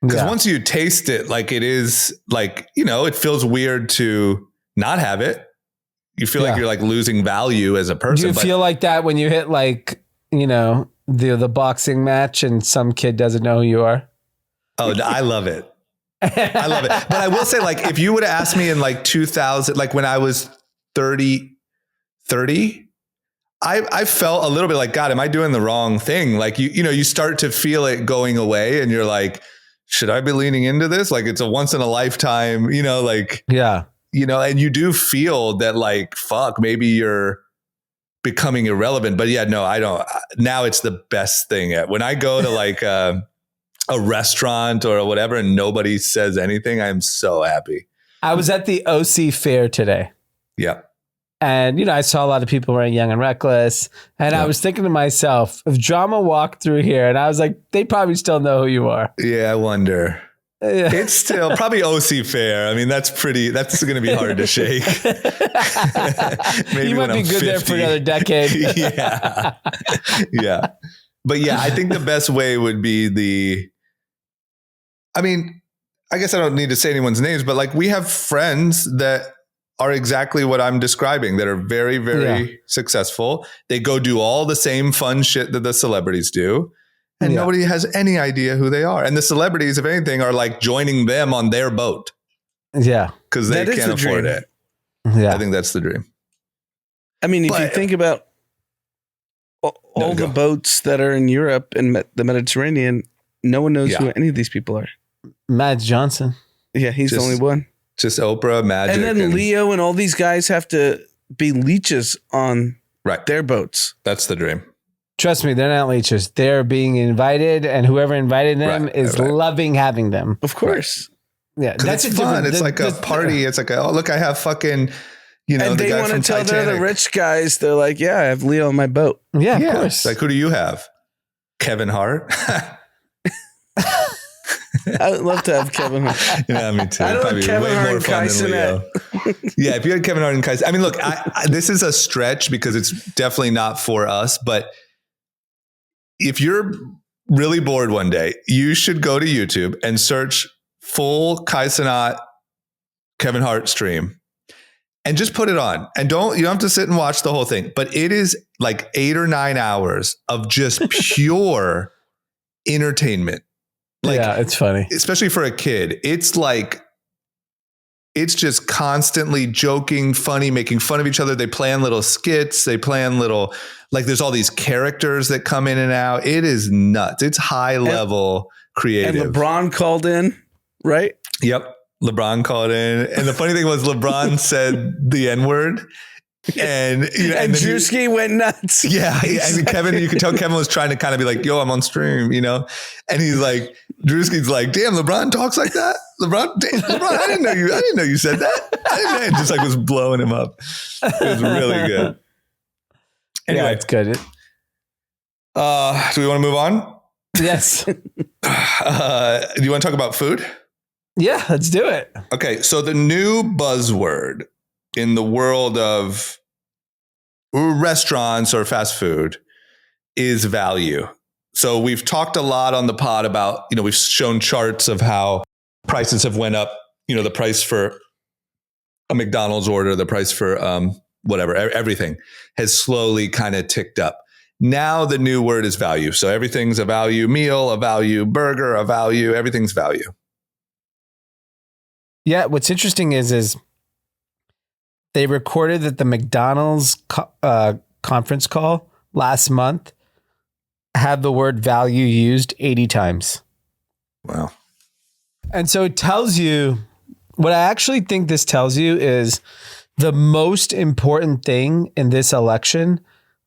B: Because once you taste it, like it is like, it feels weird to not have it. You feel like you're like losing value as a person.
A: Do you feel like that when you hit like, you know, the boxing match and some kid doesn't know who you are?
B: Oh, I love it. I love it. But I will say, like, if you would have asked me in like 2000, like when I was 30, I felt a little bit like, God, am I doing the wrong thing? Like, you know, you start to feel it going away and you're like, should I be leaning into this? Like, it's a once in a lifetime, you know, like, you know, and you do feel that like, fuck, maybe you're becoming irrelevant. But yeah, no, I don't. Now it's the best thing. When I go to like a restaurant or whatever and nobody says anything, I'm so happy.
A: I was at the OC fair today.
B: Yeah.
A: And, you know, I saw a lot of people wearing Young and Reckless. And I was thinking to myself, if Drama walked through here, and I was like, they probably still know who you are.
B: Yeah, I wonder.
A: Yeah.
B: It's still probably OC fair. I mean, that's going to be hard to shake. Maybe
A: you might be good 50. There for another decade.
B: Yeah. Yeah. But yeah, I think the best way would be I mean, I guess I don't need to say anyone's names, but like we have friends that are exactly what I'm describing that are very, very successful. They go do all the same fun shit that the celebrities do. And nobody has any idea who they are. And the celebrities, if anything, are like joining them on their boat.
A: Yeah.
B: Because they can't afford it.
A: Yeah.
B: I think that's the dream.
C: I mean, if you think about all the boats that are in Europe and the Mediterranean, no one knows who any of these people are.
A: Mads Johnson.
C: Yeah, he's the only one.
B: Just Oprah, Magic.
C: And then Leo and all these guys have to be leeches on their boats.
B: That's the dream.
A: Trust me, they're not leeches. They're being invited, and whoever invited them is loving having them.
C: Of course.
A: Yeah,
B: that's fun. It's like a party. It's like, oh, look, I have fucking, you know,
C: and they want to tell they're the rich guys. They're like, yeah, I have Leo on my boat.
A: Yeah, of course.
B: Like, who do you have? Kevin Hart?
C: I would love to have Kevin Hart.
B: Yeah, me too.
C: I don't
B: Probably
C: Kevin
B: way
C: Hart
B: more
C: and
B: fun than Leo. Yeah, if you had Kevin Hart and Kai, I mean, look, this is a stretch because it's definitely not for us. But if you're really bored one day, you should go to YouTube and search full Cenat Kevin Hart stream and just put it on. And you don't have to sit and watch the whole thing, but it is like 8 or 9 hours of just pure entertainment. Like,
A: yeah, it's funny.
B: Especially for a kid. It's like, it's just constantly joking, funny, making fun of each other. They plan little skits. They plan little, like there's all these characters that come in and out. It is nuts. It's high level creative.
C: And LeBron called in, right?
B: Yep. LeBron called in. And the funny thing was LeBron said the N-word. And
C: Drewski went nuts.
B: Yeah. And Kevin, you could tell Kevin was trying to kind of be like, yo, I'm on stream, you know? And he's like, Drewski's like, damn, LeBron talks like that? LeBron, I didn't know you said that. I didn't know. It just like was blowing him up. It was really good. Anyway,
A: yeah, it's good.
B: Do we want to move on?
A: Yes.
B: Do you want to talk about food?
A: Yeah, let's do it.
B: Okay. So the new buzzword in the world of restaurants or fast food is value. So we've talked a lot on the pod about, you know, we've shown charts of how prices have went up, you know, the price for a McDonald's order, the price for whatever, everything has slowly kind of ticked up. Now the new word is value. So everything's a value meal, a value burger, a value, everything's value.
A: Yeah. What's interesting is they recorded that the McDonald's conference call last month had the word value used 80 times.
B: Wow.
A: And so it tells you, what I actually think this tells you is the most important thing in this election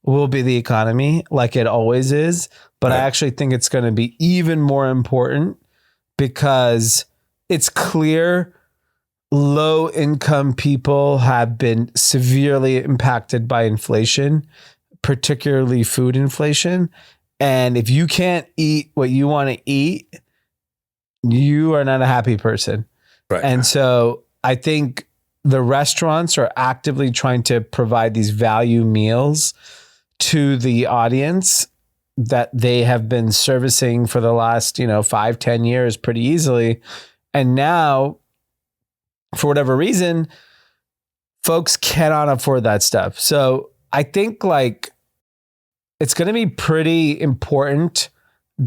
A: will be the economy, like it always is. But I actually think it's going to be even more important because it's clear low income people have been severely impacted by inflation, particularly food inflation. And if you can't eat what you want to eat, you are not a happy person.
B: Right.
A: And so I think the restaurants are actively trying to provide these value meals to the audience that they have been servicing for the last, 5-10 years pretty easily. And now, for whatever reason, folks cannot afford that stuff. So I think like it's going to be pretty important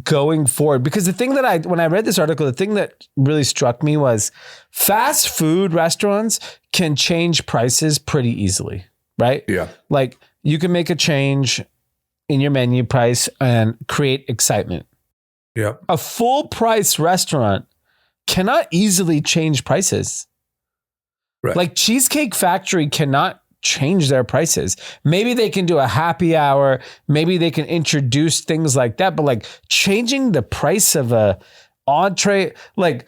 A: going forward, because the thing that when I read this article, the thing that really struck me was fast food restaurants can change prices pretty easily, right?
B: Yeah.
A: Like you can make a change in your menu price and create excitement.
B: Yeah.
A: A full price restaurant cannot easily change prices.
B: Right.
A: Like Cheesecake Factory cannot change their prices. Maybe they can do a happy hour. Maybe they can introduce things like that. But like changing the price of a entree, like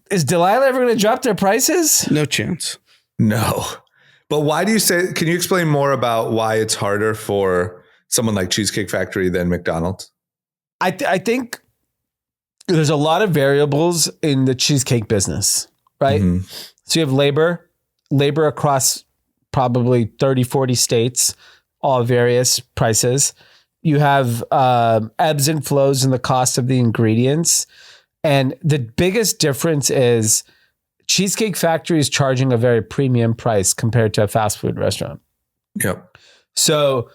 A: is Delilah ever going to drop their prices?
C: No chance.
B: No. But why do you say, can you explain more about why it's harder for someone like Cheesecake Factory than McDonald's?
A: I think there's a lot of variables in the cheesecake business, right?
B: Mm-hmm.
A: So you have labor across probably 30, 40 states, all various prices. You have ebbs and flows in the cost of the ingredients. And the biggest difference is Cheesecake Factory is charging a very premium price compared to a fast food restaurant.
B: Yep.
A: So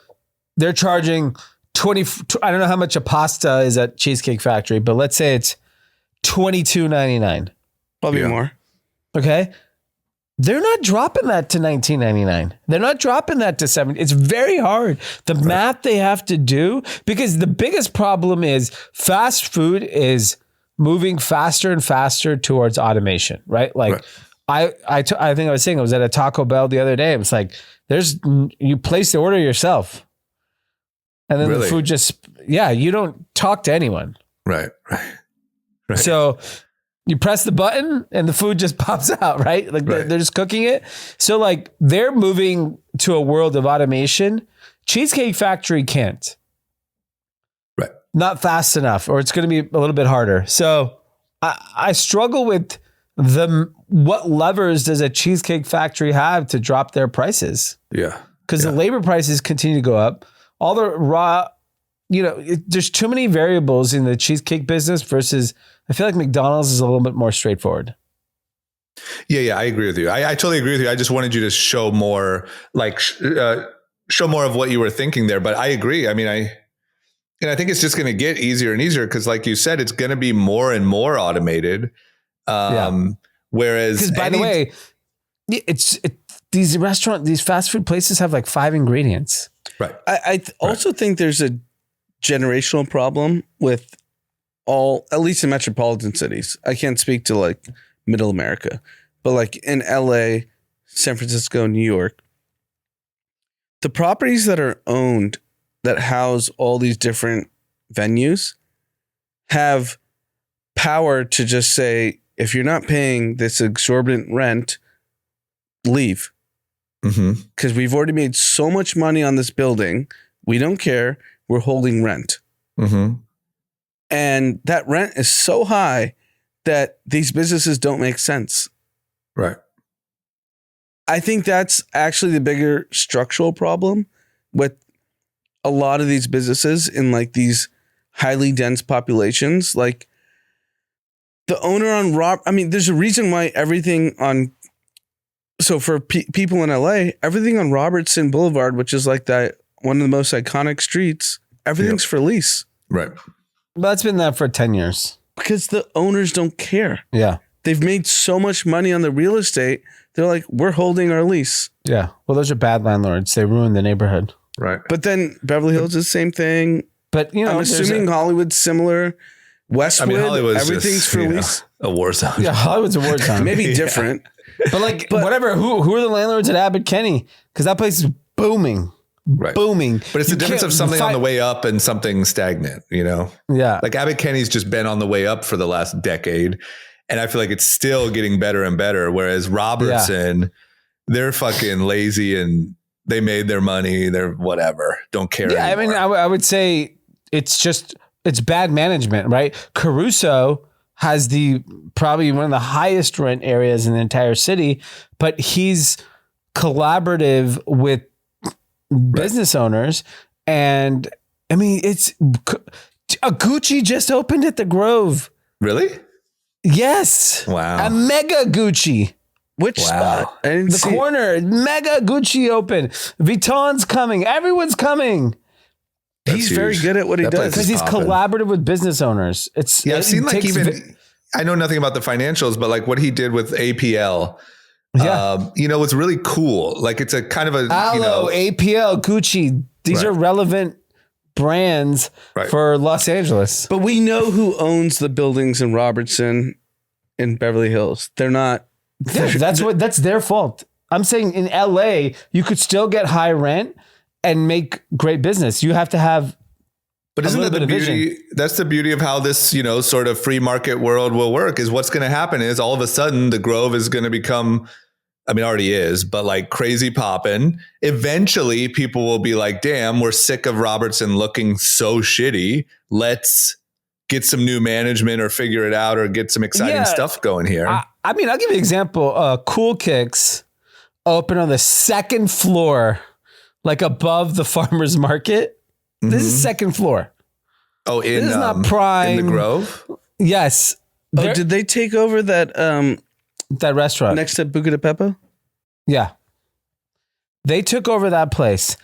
A: they're charging I don't know how much a pasta is at Cheesecake Factory, but let's say it's $22.99.
C: Probably more.
A: Okay. They're not dropping that to $19.99. They're not dropping that to $7. It's very hard. The math they have to do, because the biggest problem is fast food is moving faster and faster towards automation, right? Like I think I was saying I was at a Taco Bell the other day. It was like, you place the order yourself. And then the food you don't talk to anyone.
B: Right.
A: So you press the button and the food just pops out, right? Like they're just cooking it. So like they're moving to a world of automation. Cheesecake Factory can't.
B: Right.
A: Not fast enough, or it's going to be a little bit harder. So I struggle with what levers does a Cheesecake Factory have to drop their prices?
B: Yeah.
A: Because the labor prices continue to go up. All the raw, there's too many variables in the cheesecake business versus I feel like McDonald's is a little bit more straightforward.
B: Yeah, I agree with you. I totally agree with you. I just wanted you to show more, show more of what you were thinking there. But I agree. I mean, I think it's just going to get easier and easier because, like you said, it's going to be more and more automated. Whereas,
A: because by the way, these fast food places have like 5 ingredients.
B: Right.
C: I also think there's a generational problem with at least in metropolitan cities. I can't speak to like middle America, but like in LA, San Francisco, New York, the properties that are owned that house all these different venues have power to just say, if you're not paying this exorbitant rent, leave. Because we've already made so much money on this building. We don't care. We're holding rent. And that rent is so high that these businesses don't make sense.
B: Right.
C: I think that's actually the bigger structural problem with a lot of these businesses in like these highly dense populations. Like the owner on there's a reason why everything on. So for people in LA, everything on Robertson Boulevard, which is like that one of the most iconic streets, everything's for lease.
B: Right.
A: But it's been that for 10 years.
C: Because the owners don't care.
A: Yeah.
C: They've made so much money on the real estate. They're like, we're holding our lease.
A: Yeah. Well, those are bad landlords. They ruin the neighborhood.
B: Right.
C: But then Beverly Hills is the same thing.
A: But,
C: I'm assuming Hollywood's similar. Westwood,
B: Hollywood's
C: everything's
B: just,
C: for lease.
B: A war zone.
A: Yeah, Hollywood's a war zone.
C: Maybe different.
A: But whatever. Who are the landlords at Abbott Kinney? Because that place is booming.
B: Right.
A: Booming.
B: But it's the difference of something on the way up and something stagnant,
A: Yeah.
B: Like Abbott Kinney's just been on the way up for the last decade. And I feel like it's still getting better and better. Whereas Robertson, they're fucking lazy and they made their money. They're whatever. Don't care anymore.
A: I mean, I would say it's bad management, right? Caruso has probably one of the highest rent areas in the entire city, but he's collaborative with business owners. And I mean, a Gucci just opened at the Grove.
B: Really?
A: Yes.
B: Wow.
A: A mega Gucci.
C: Which
B: Wow.
C: spot? I didn't
A: The
C: see it.
A: corner, mega Gucci open. Vuitton's coming. Everyone's coming
C: He's
B: That's
C: very
B: huge.
C: good at what he
B: That place
C: does.
A: because he's
B: popping.
A: collaborative with business owners. It's
B: Yeah, I've seen like
A: takes
B: even, I know nothing about the financials, but like what he did with APL,
A: Yeah.
B: was really cool. Like it's a kind of a,
A: Aloe, APL, Gucci. These
B: Right.
A: are relevant brands
B: Right.
A: for Los Angeles.
C: But we know who owns the buildings in Robertson in Beverly Hills. They're not.
A: Yeah, that's their fault. I'm saying in LA, you could still get high rent and make great business. You have to have
B: But isn't that the
A: little bit of
B: beauty? That's the beauty of how this, sort of free market world will work. Is what's going to happen is all of a sudden the Grove is going to become, I mean, already is, but like crazy poppin'. Eventually, people will be like, "Damn, we're sick of Robertson looking so shitty. Let's get some new management or figure it out or get some exciting stuff going here."
A: I mean, I'll give you an example. Cool Kicks open on the second floor, like above the farmer's market. This is second floor.
B: Oh,
A: This is not prime.
B: in the Grove.
A: Yes.
C: Oh, did they take over that
A: That restaurant.
C: next to Buca de Beppo?
A: Yeah. They took over that place.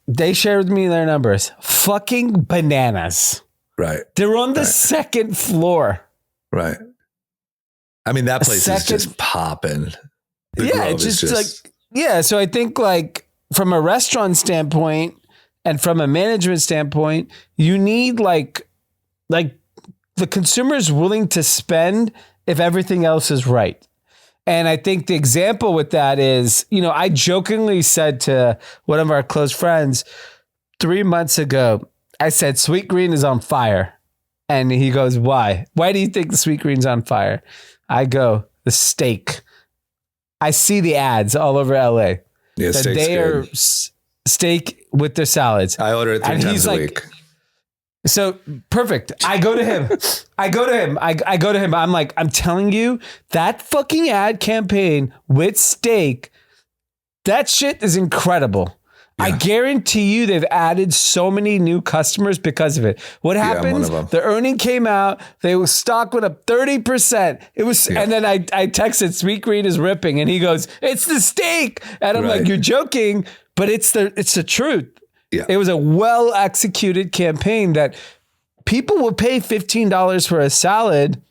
A: They shared with me their numbers. Fucking bananas.
B: Right,
A: They're on the
B: Right.
A: second floor.
B: right. I mean, that place is
A: Second-
B: just popping. The
A: Yeah,
B: Grove
A: it's
B: is
A: just like, yeah. So I think like from a restaurant standpoint and from a management standpoint, you need like the consumer's willing to spend if everything else is right. And I think the example with that is, I jokingly said to one of our close friends 3 months ago, I said, Sweet Green is on fire. And he goes, why? Why do you think the Sweet Green's on fire? I go, the steak. I see the ads all over LA.
B: Yeah,
A: That
B: steak's
A: they
B: good.
A: are steak with their salads.
B: I order it 3
A: And
B: times
A: he's
B: a
A: like-
B: week.
A: So perfect. I go to him. I go to him. I'm like, I'm telling you, that fucking ad campaign with steak, that shit is incredible. I guarantee you they've added so many new customers because of it. What
B: I'm one
A: happens?
B: of them.
A: The earning came out, stock went up 30%. It was, and then I texted Sweet Green is ripping, and he goes, it's the steak. And I'm like,
B: Right.
A: you're joking, but it's the truth.
B: Yeah.
A: It was a well executed campaign that people will pay $15 for a salad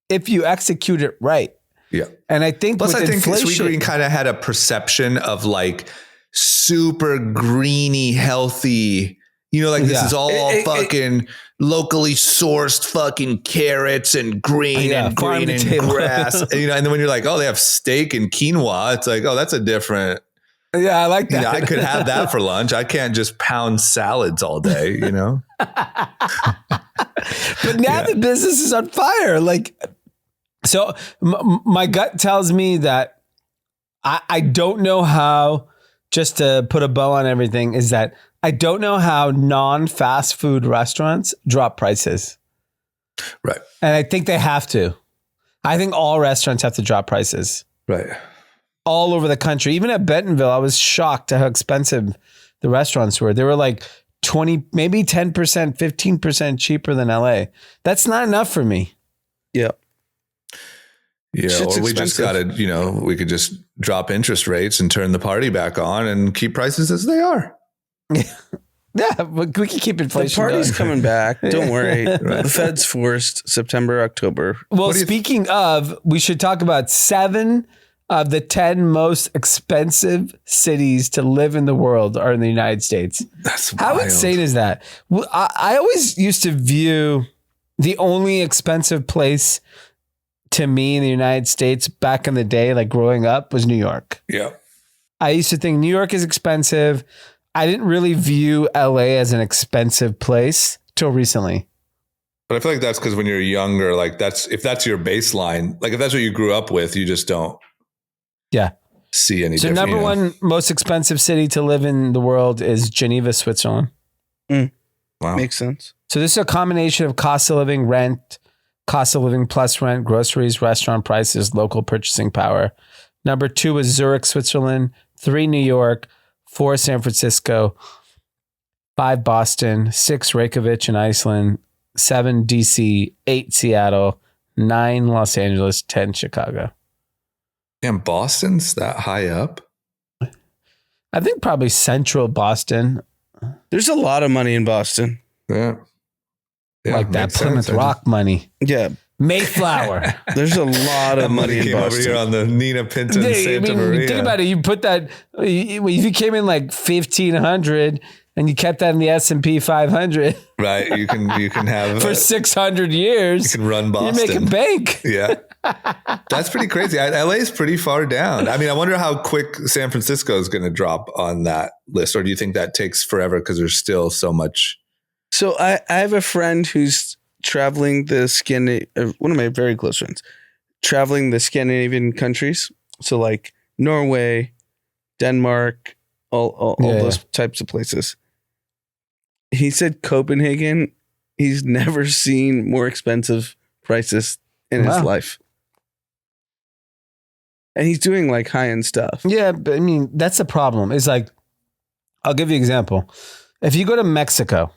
A: if you execute it right.
B: Yeah.
A: And I think
B: Plus,
A: with
B: I think
A: inflation,
B: Sweet Green kind of had a perception of like super greeny, healthy. Like this
A: Yeah.
B: is all fucking locally sourced fucking carrots and green
A: Yeah,
B: and
A: farm
B: green
A: to
B: and
A: table.
B: grass. And then when you're like, oh, they have steak and quinoa, it's like, oh, that's a different.
A: yeah, I like that.
B: I could have that for lunch. I can't just pound salads all day.
A: But now the business is on fire. Like, so my gut tells me that I don't know how, just to put a bow on everything, is that I don't know how non-fast food restaurants drop prices.
B: Right.
A: And I think they have to. I think all restaurants have to drop prices
B: Right.
A: all over the country. Even at Bentonville, I was shocked at how expensive the restaurants were. They were like 20, maybe 10%, 15% cheaper than LA. That's not enough for me.
C: Yeah.
B: Yeah.
C: Shit's
B: Or we just
C: expensive.
B: got to, we could just drop interest rates and turn the party back on and keep prices as they are.
A: Yeah, but we can keep
C: The
A: inflation
C: party's
A: going.
C: coming back. Don't worry.
B: Right.
C: The Fed's forced September, October.
A: Well,
B: What do you-
A: speaking of, we should talk about 7 of the 10 most expensive cities to live in the world are in the United States.
B: That's
A: How
B: wild.
A: insane is that? Well, I always used to view the only expensive place to me in the United States back in the day, like growing up, was New York.
B: Yeah.
A: I used to think New York is expensive. I didn't really view LA as an expensive place till recently.
B: But I feel like that's because when you're younger, like if that's your baseline, like if that's what you grew up with, you just don't
A: Yeah.
B: see any
A: So
B: difference.
A: number one most expensive city to live in the world is Geneva, Switzerland.
B: Wow.
C: Makes sense.
A: So this is a combination of cost of living, rent, cost of living plus rent, groceries, restaurant prices, local purchasing power. Number 2 is Zurich, Switzerland. 3, New York. 4, San Francisco. 5, Boston. 6, Reykjavik in Iceland. 7, DC. 8, Seattle. 9 Los Angeles, 10 Chicago.
B: Damn, Boston's that high up?
A: I think probably central Boston.
C: There's a lot of money in Boston.
B: Yeah.
A: Like that
B: makes
A: Plymouth
B: sense.
A: Rock money.
C: Yeah.
A: Mayflower.
C: There's a lot of money in
B: came over here
C: Boston.
B: on the Nina Pinta and Santa Maria.
A: Think about it. You put that, if you came in like 1,500 and you kept that in the S&P 500
B: Right. You can have
A: for 600 years,
B: you can run Boston.
A: you make a bank.
B: Yeah. That's pretty crazy. LA is pretty far down. I mean, I wonder how quick San Francisco is going to drop on that list, or do you think that takes forever because there's still so much?
C: So I have a friend who's traveling one of my very close friends, traveling the Scandinavian countries. So like Norway, Denmark, all those types of places. He said Copenhagen, he's never seen more expensive prices in his life. And he's doing like high-end stuff.
A: Yeah, but I mean, that's the problem. It's like, I'll give you an example. If you go to Mexico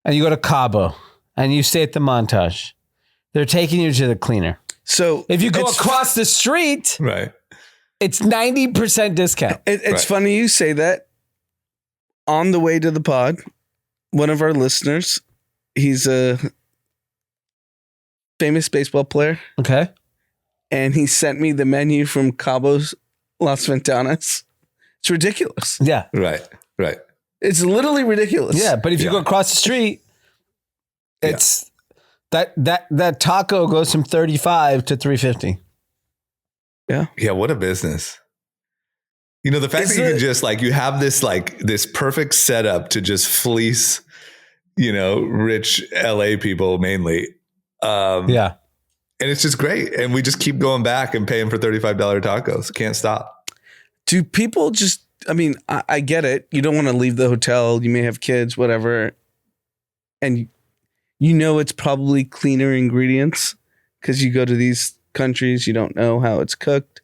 A: and you go to Cabo and you stay at the Montage, they're taking you to the cleaner.
C: So
A: if you go across the street,
B: right,
A: it's 90% discount.
C: It's funny you say that. On the way to the pod, one of our listeners, he's a famous baseball player.
A: Okay.
C: And he sent me the menu from Cabo's Las Ventanas. It's ridiculous.
A: Yeah.
B: Right.
C: It's literally ridiculous.
A: Yeah, but if you go across the street, it's that taco goes from 35 to 350.
C: Yeah.
B: Yeah. What a business. You know, the fact that you can just like, you have this perfect setup to just fleece, rich LA people mainly.
A: Yeah.
B: And it's just great. And we just keep going back and paying for $35 tacos. Can't stop.
C: Do people just, I get it. You don't want to leave the hotel. You may have kids, whatever. And it's probably cleaner ingredients because you go to these countries, you don't know how it's cooked.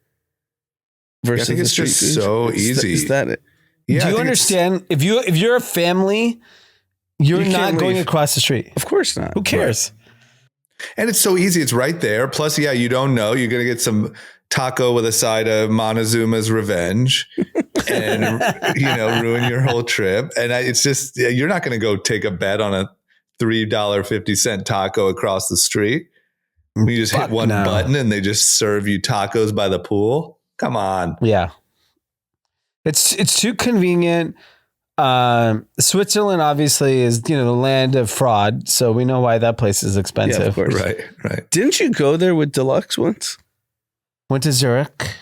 C: Versus
B: I think it's just so easy.
C: Is that it?
A: Yeah, do you understand? If you're a family, you're not going across the street.
C: Of course not.
A: Who cares?
B: Right. And it's so easy. It's right there. Plus, you don't know. You're going to get some taco with a side of Montezuma's Revenge and, ruin your whole trip. And it's just, you're not going to go take a bet on a $3.50 taco across the street. You just hit one button and they just serve you tacos by the pool. Come on.
A: Yeah. It's too convenient. Switzerland obviously is, the land of fraud. So we know why that place is expensive.
C: Yeah, of course.
B: Right.
C: Didn't you go there with Deluxe once?
A: Went to Zurich.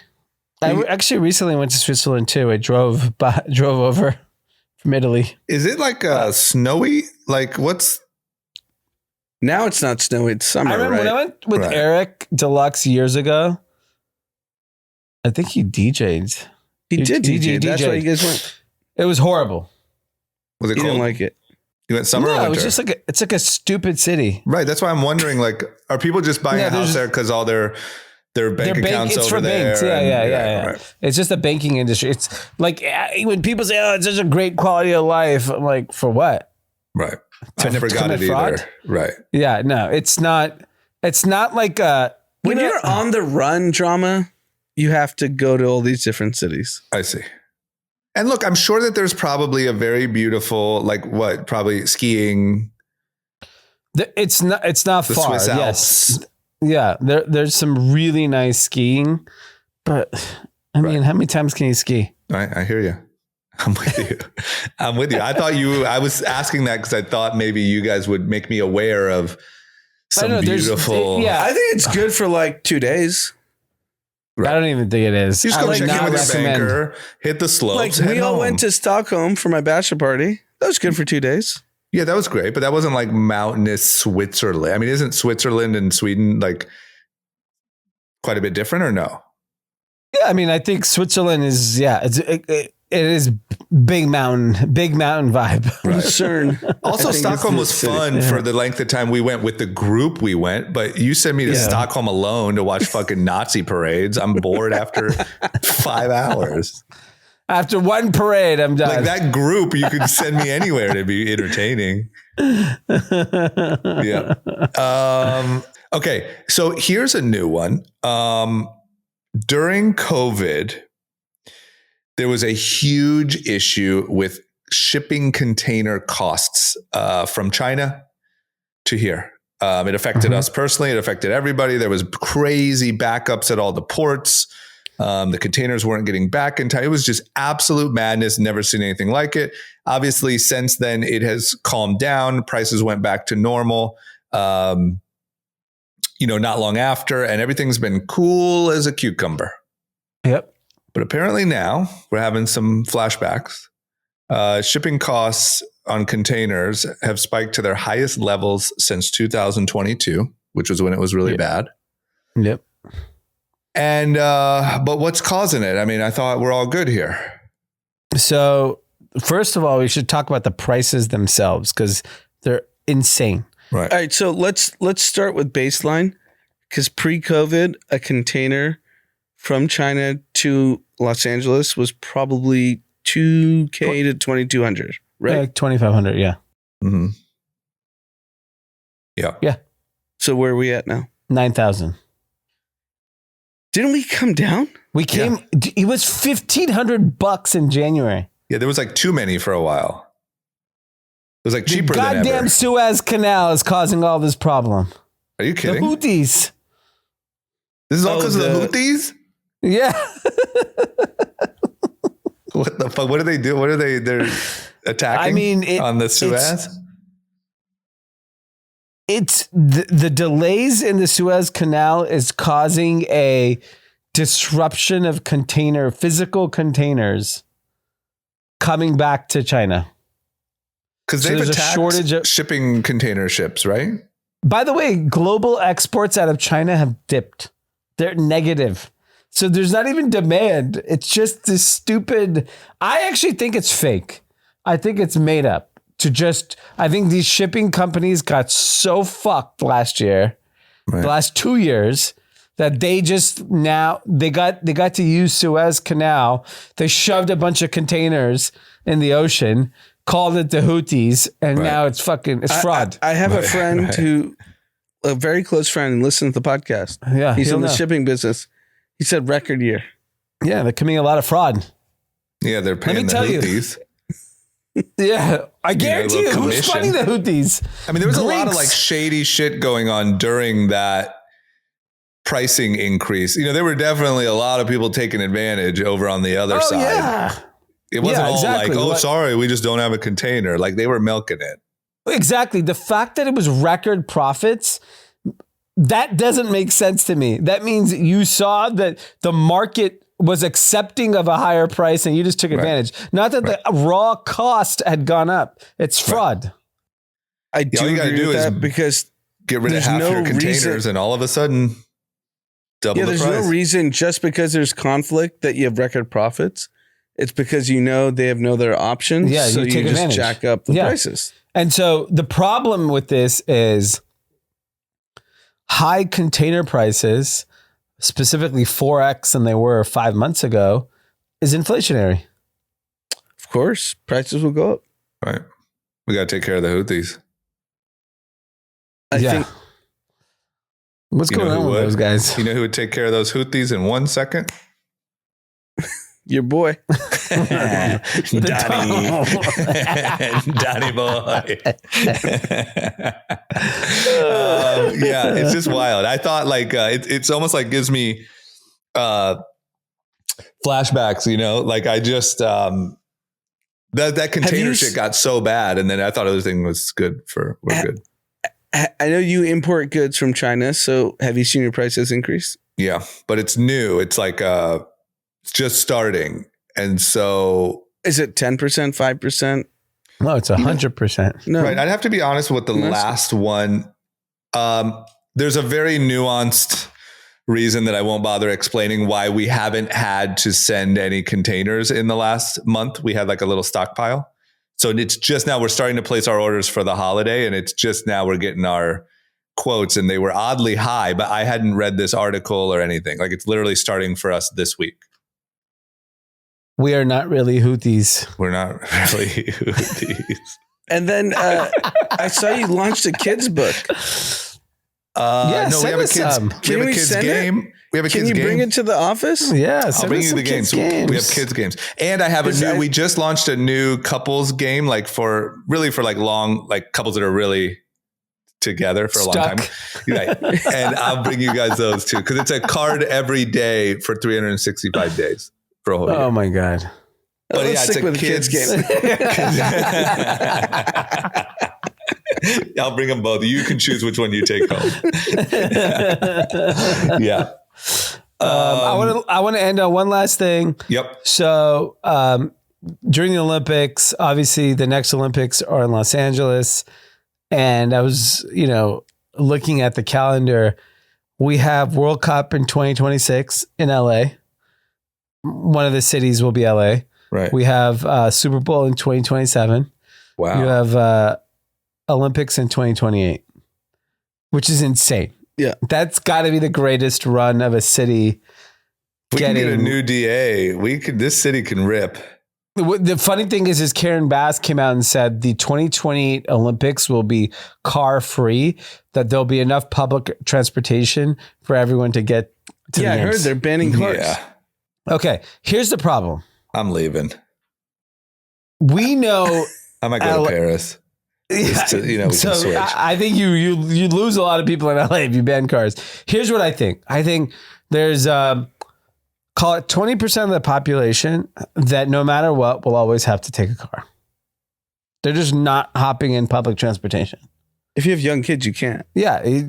A: I actually recently went to Switzerland too. I drove over from Italy.
B: Is it like snowy? Like
C: Now it's not snowy. It's summer.
A: I remember when I went with Eric Deluxe years ago. I think he DJ'd.
C: He did DJ. That's why you guys went.
A: It was horrible.
B: Was it
C: You
B: cold?
C: didn't like it.
B: You went summer or winter?
A: It was just it's like a stupid city.
B: Right. That's why I'm wondering, are people just buying a house there because all their bank accounts over there?
A: Banks. Yeah. Right. It's just the banking industry. It's like when people say, "Oh, it's such a great quality of life," I'm like, "For what?"
B: Right. I never got it either. Right.
A: Yeah. No, it's not. It's not like
C: when you're on the run drama, you have to go to all these different cities.
B: I see. And look, I'm sure that there's probably a very beautiful, probably skiing.
A: It's not
B: The
A: far.
B: Swiss
A: Yes.
B: Alps.
A: Yeah. There's some really nice skiing, but I mean, how many times can you ski?
B: I hear you. I'm with you. I was asking that because I thought maybe you guys would make me aware of some beautiful.
C: I think it's good for like 2 days.
A: Right. I don't even think it is.
B: You just go check in with your banker, hit the slopes.
C: Like we all went to Stockholm for my bachelor party. That was good for 2 days.
B: Yeah, that was great, but that wasn't like mountainous Switzerland. I mean, isn't Switzerland and Sweden like quite a bit different or no?
A: Yeah, I mean, I think Switzerland is, it is big mountain vibe.
B: Right.
C: CERN.
B: Also, Stockholm was fun for the length of time we went with the group we went, but you sent me to Stockholm alone to watch fucking Nazi parades. I'm bored after 5 hours.
A: After one parade, I'm done.
B: Like that group, you could send me anywhere to be entertaining. Yeah. Okay, so here's a new one. During COVID, there was a huge issue with shipping container costs from China to here. It affected us personally. It affected everybody. There was crazy backups at all the ports. The containers weren't getting back in time. It was just absolute madness. Never seen anything like it. Obviously, since then, it has calmed down. Prices went back to normal, not long after. And everything's been cool as a cucumber.
A: Yep.
B: But apparently now we're having some flashbacks. Shipping costs on containers have spiked to their highest levels since 2022, which was when it was really bad.
A: Yep.
B: And, but what's causing it? I mean, I thought we're all good here.
A: So first of all, we should talk about the prices themselves because they're insane.
B: Right.
C: All right. So let's start with baseline, because pre-COVID, a container from China to Los Angeles was probably $2,000 to $2,200, right?
A: Like $2,500. Yeah.
B: Mm-hmm. Yeah.
A: Yeah.
C: So where are we at now?
A: 9,000.
C: Didn't we come down?
A: We came, it was $1,500 in January.
B: Yeah. There was like too many for a while. It was like cheaper than ever.
A: Goddamn Suez Canal is causing all this problem.
B: Are you kidding?
A: The Houthis.
B: This is all because of the Houthis?
A: Yeah.
B: What the fuck? What do they do? What are they? They're attacking on the Suez?
A: It's the delays in the Suez Canal is causing a disruption of physical containers coming back to China.
B: Because they've attacked a shortage of shipping container ships, right?
A: By the way, global exports out of China have dipped. They're negative. So there's not even demand. It's just this stupid. I actually think it's fake. I think it's made up I think these shipping companies got so fucked last year, the last 2 years, that they just they got to use Suez Canal. They shoved a bunch of containers in the ocean, called it the Houthis, and now it's fraud.
C: I have a friend a very close friend, and listens to the podcast.
A: Yeah.
C: He's in the shipping business. He said record year.
A: Yeah, they're committing a lot of fraud.
B: Yeah, they're paying the Houthis.
A: Yeah, I guarantee you, who's funding the Houthis?
B: I mean, there was a lot of like shady shit going on during that pricing increase. There were definitely a lot of people taking advantage over on the other side.
A: Yeah.
B: It wasn't all like, sorry, we just don't have a container. Like they were milking it.
A: Exactly. The fact that it was record profits, that doesn't make sense to me. That means you saw that the market was accepting of a higher price and you just took advantage. Not that the raw cost had gone up. It's fraud.
C: I do
B: all you
C: agree
B: do
C: with
B: is
C: that because
B: get rid of half your containers and all of a sudden double the price.
C: There's no reason just because there's conflict that you have record profits. It's because they have no other options.
A: Yeah,
C: so
A: you take
C: just
A: advantage.
C: jack up the prices.
A: And so the problem with this is high container prices, specifically 4x than they were 5 months ago, is inflationary.
C: Of course, prices will go up.
B: Right. We got to take care of the Houthis.
C: I think.
A: What's going on with those guys?
B: You know who would take care of those Houthis in 1 second?
C: Your boy.
B: Donnie. Donnie boy. Yeah, it's just wild. I thought it's almost like gives me flashbacks, like I just that container shit got so bad, and then I thought everything was good. We're good.
C: I know you import goods from China, so have you seen your prices increase?
B: Yeah, but it's new. It's like it's just starting. And so
C: is it 10%, 5%?
A: No, it's 100%.
C: No.
B: Right. I'd have to be honest with the last one. There's a very nuanced reason that I won't bother explaining why we haven't had to send any containers in the last month. We had like a little stockpile. So it's just now we're starting to place our orders for the holiday, and it's just now we're getting our quotes, and they were oddly high, but I hadn't read this article or anything. Like it's literally starting for us this week.
A: We are not really Houthis.
B: We're not really Houthis.
C: And then I saw you launched a kid's book.
A: Yeah,
B: no, we
A: send
B: have a
A: us
B: kids.
A: some.
B: We
C: Can
B: have a
C: we
B: kids
C: send it?
B: game. We have a
C: Can
B: kids
C: you
B: game.
C: bring it to the office?
A: Yeah,
B: I'll
A: send
B: bring
A: us
B: you
A: some
B: the games.
A: kids'
B: We have kids games, and I have we just launched a new couples game, like for like long, like couples that are really together for a long time. Right. And I'll bring you guys those too, because it's a card every day for 365 days for a whole year.
A: Oh my God.
B: But
C: Let's
B: yeah, it's
C: stick
B: a
C: with
B: kids
C: kids game.
B: I'll bring them both. You can choose which one you take home. Yeah.
A: I want to end on one last thing.
B: Yep.
A: So during the Olympics, obviously the next Olympics are in Los Angeles. And I was, looking at the calendar. We have World Cup in 2026 in LA. One of the cities will be LA.
B: Right.
A: We have Super Bowl in 2027.
B: Wow.
A: You have Olympics in 2028, which is insane.
C: Yeah.
A: That's got to be the greatest run of a city.
B: We can get a new DA. This city can rip.
A: The funny thing is Karen Bass came out and said the 2028 Olympics will be car free, that there'll be enough public transportation for everyone to get to the
C: I heard
A: games.
C: they're banning cars.
B: Yeah.
A: Okay, here's the problem.
B: I'm leaving.
A: We know
B: I might go to Paris. Just to, we can switch.
A: I think you lose a lot of people in LA if you ban cars. Here's what I think. I think there's call it 20% of the population that no matter what will always have to take a car. They're just not hopping in public transportation.
C: If you have young kids, you can't.
A: Yeah.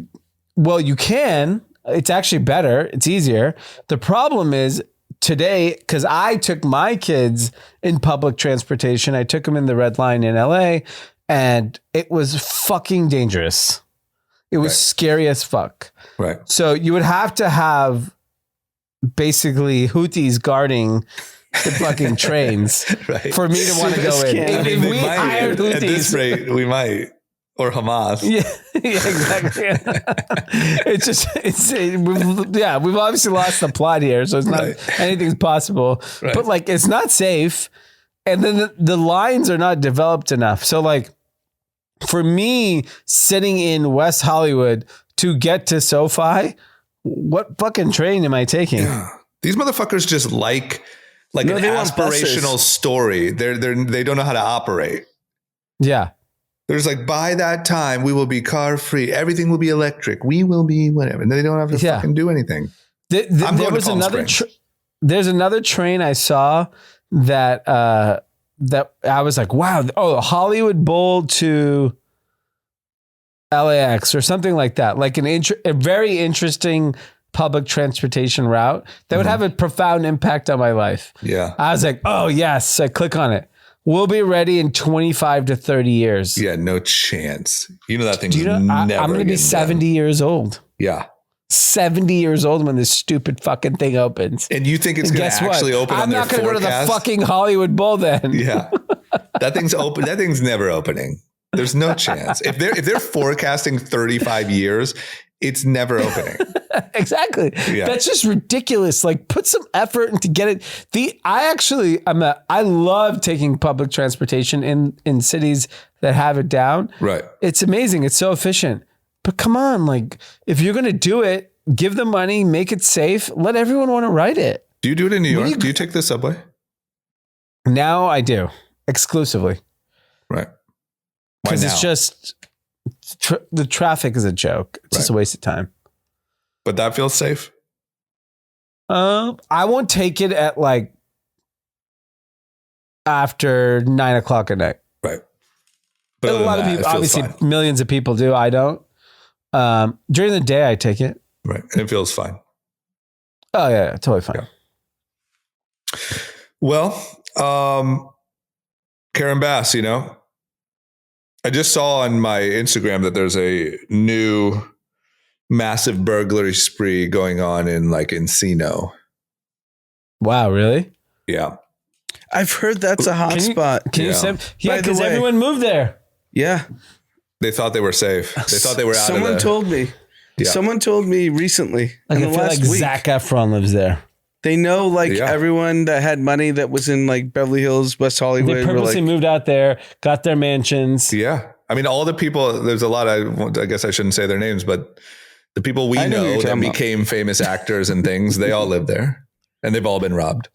A: Well, you can. It's actually better. It's easier. The problem is today, because I took my kids in public transportation, I took them in the Red Line in LA, and it was fucking dangerous. It was scary as fuck.
B: Right.
A: So you would have to have basically Houthis guarding the fucking trains
B: Right.
A: for me to want to go in. If we hired Houthis,
B: at this rate, we might. Or Hamas.
A: Yeah, exactly. We've obviously lost the plot here, so it's not anything's possible.
B: Right.
A: But it's not safe, and then the lines are not developed enough. So for me, sitting in West Hollywood to get to SoFi, what fucking train am I taking?
B: Yeah. These motherfuckers just like an aspirational story. They don't know how to operate.
A: Yeah.
B: There's by that time, we will be car free. Everything will be electric. We will be whatever. And they don't have to fucking do anything. I'm going to Palm Springs.
A: There's another train I saw that I was like, wow. Oh, Hollywood Bowl to LAX or something like that. Like a very interesting public transportation route that would have a profound impact on my life.
B: Yeah.
A: I was like, oh yes. I click on it. We'll be ready in 25 to 30 years.
B: Yeah, no chance. That thing's never
A: I'm going to be 70 years old.
B: Yeah.
A: 70 years old when this stupid fucking thing opens.
B: And you think it's going to actually open on their forecast?
A: I'm not going to go to the fucking Hollywood Bowl then.
B: Yeah. That thing's open. That thing's never opening. There's no chance. If they're forecasting 35 years, it's never opening.
A: Exactly.
B: Yeah.
A: That's just ridiculous. Put some effort into get it. I love taking public transportation in cities that have it down.
B: Right.
A: It's amazing. It's so efficient. But come on, if you're going to do it, give the money, make it safe, let everyone want to ride it.
B: Do you do it in New York? Do you take the subway?
A: Now I do, exclusively.
B: Right.
A: Because it's just the traffic is a joke. It's just a waste of time.
B: But that feels safe.
A: I won't take it at after 9 o'clock at night.
B: Right.
A: But a lot of people, obviously millions of people do. I don't. During the day, I take it.
B: Right. And it feels fine.
A: Oh yeah, totally fine.
B: Yeah. Well, Karen Bass, I just saw on my Instagram that there's a new massive burglary spree going on in Encino.
A: Wow, really?
B: Yeah.
C: I've heard that's a hot spot.
A: Can you send? Yeah, because everyone moved there.
C: Yeah.
B: They thought they were safe. They thought they were out
C: Someone told me.
B: Yeah.
C: Someone told me recently.
A: I feel like
C: week.
A: Zac Efron lives there.
C: They know everyone that had money that was in Beverly Hills, West Hollywood.
A: They purposely moved out there, got their mansions.
B: Yeah. I mean, all the people, there's a lot, I guess I shouldn't say their names, but The people we
C: I know who
B: know
C: you're
B: that
C: talking about.
B: became famous actors and things, they all live there. And they've all been robbed.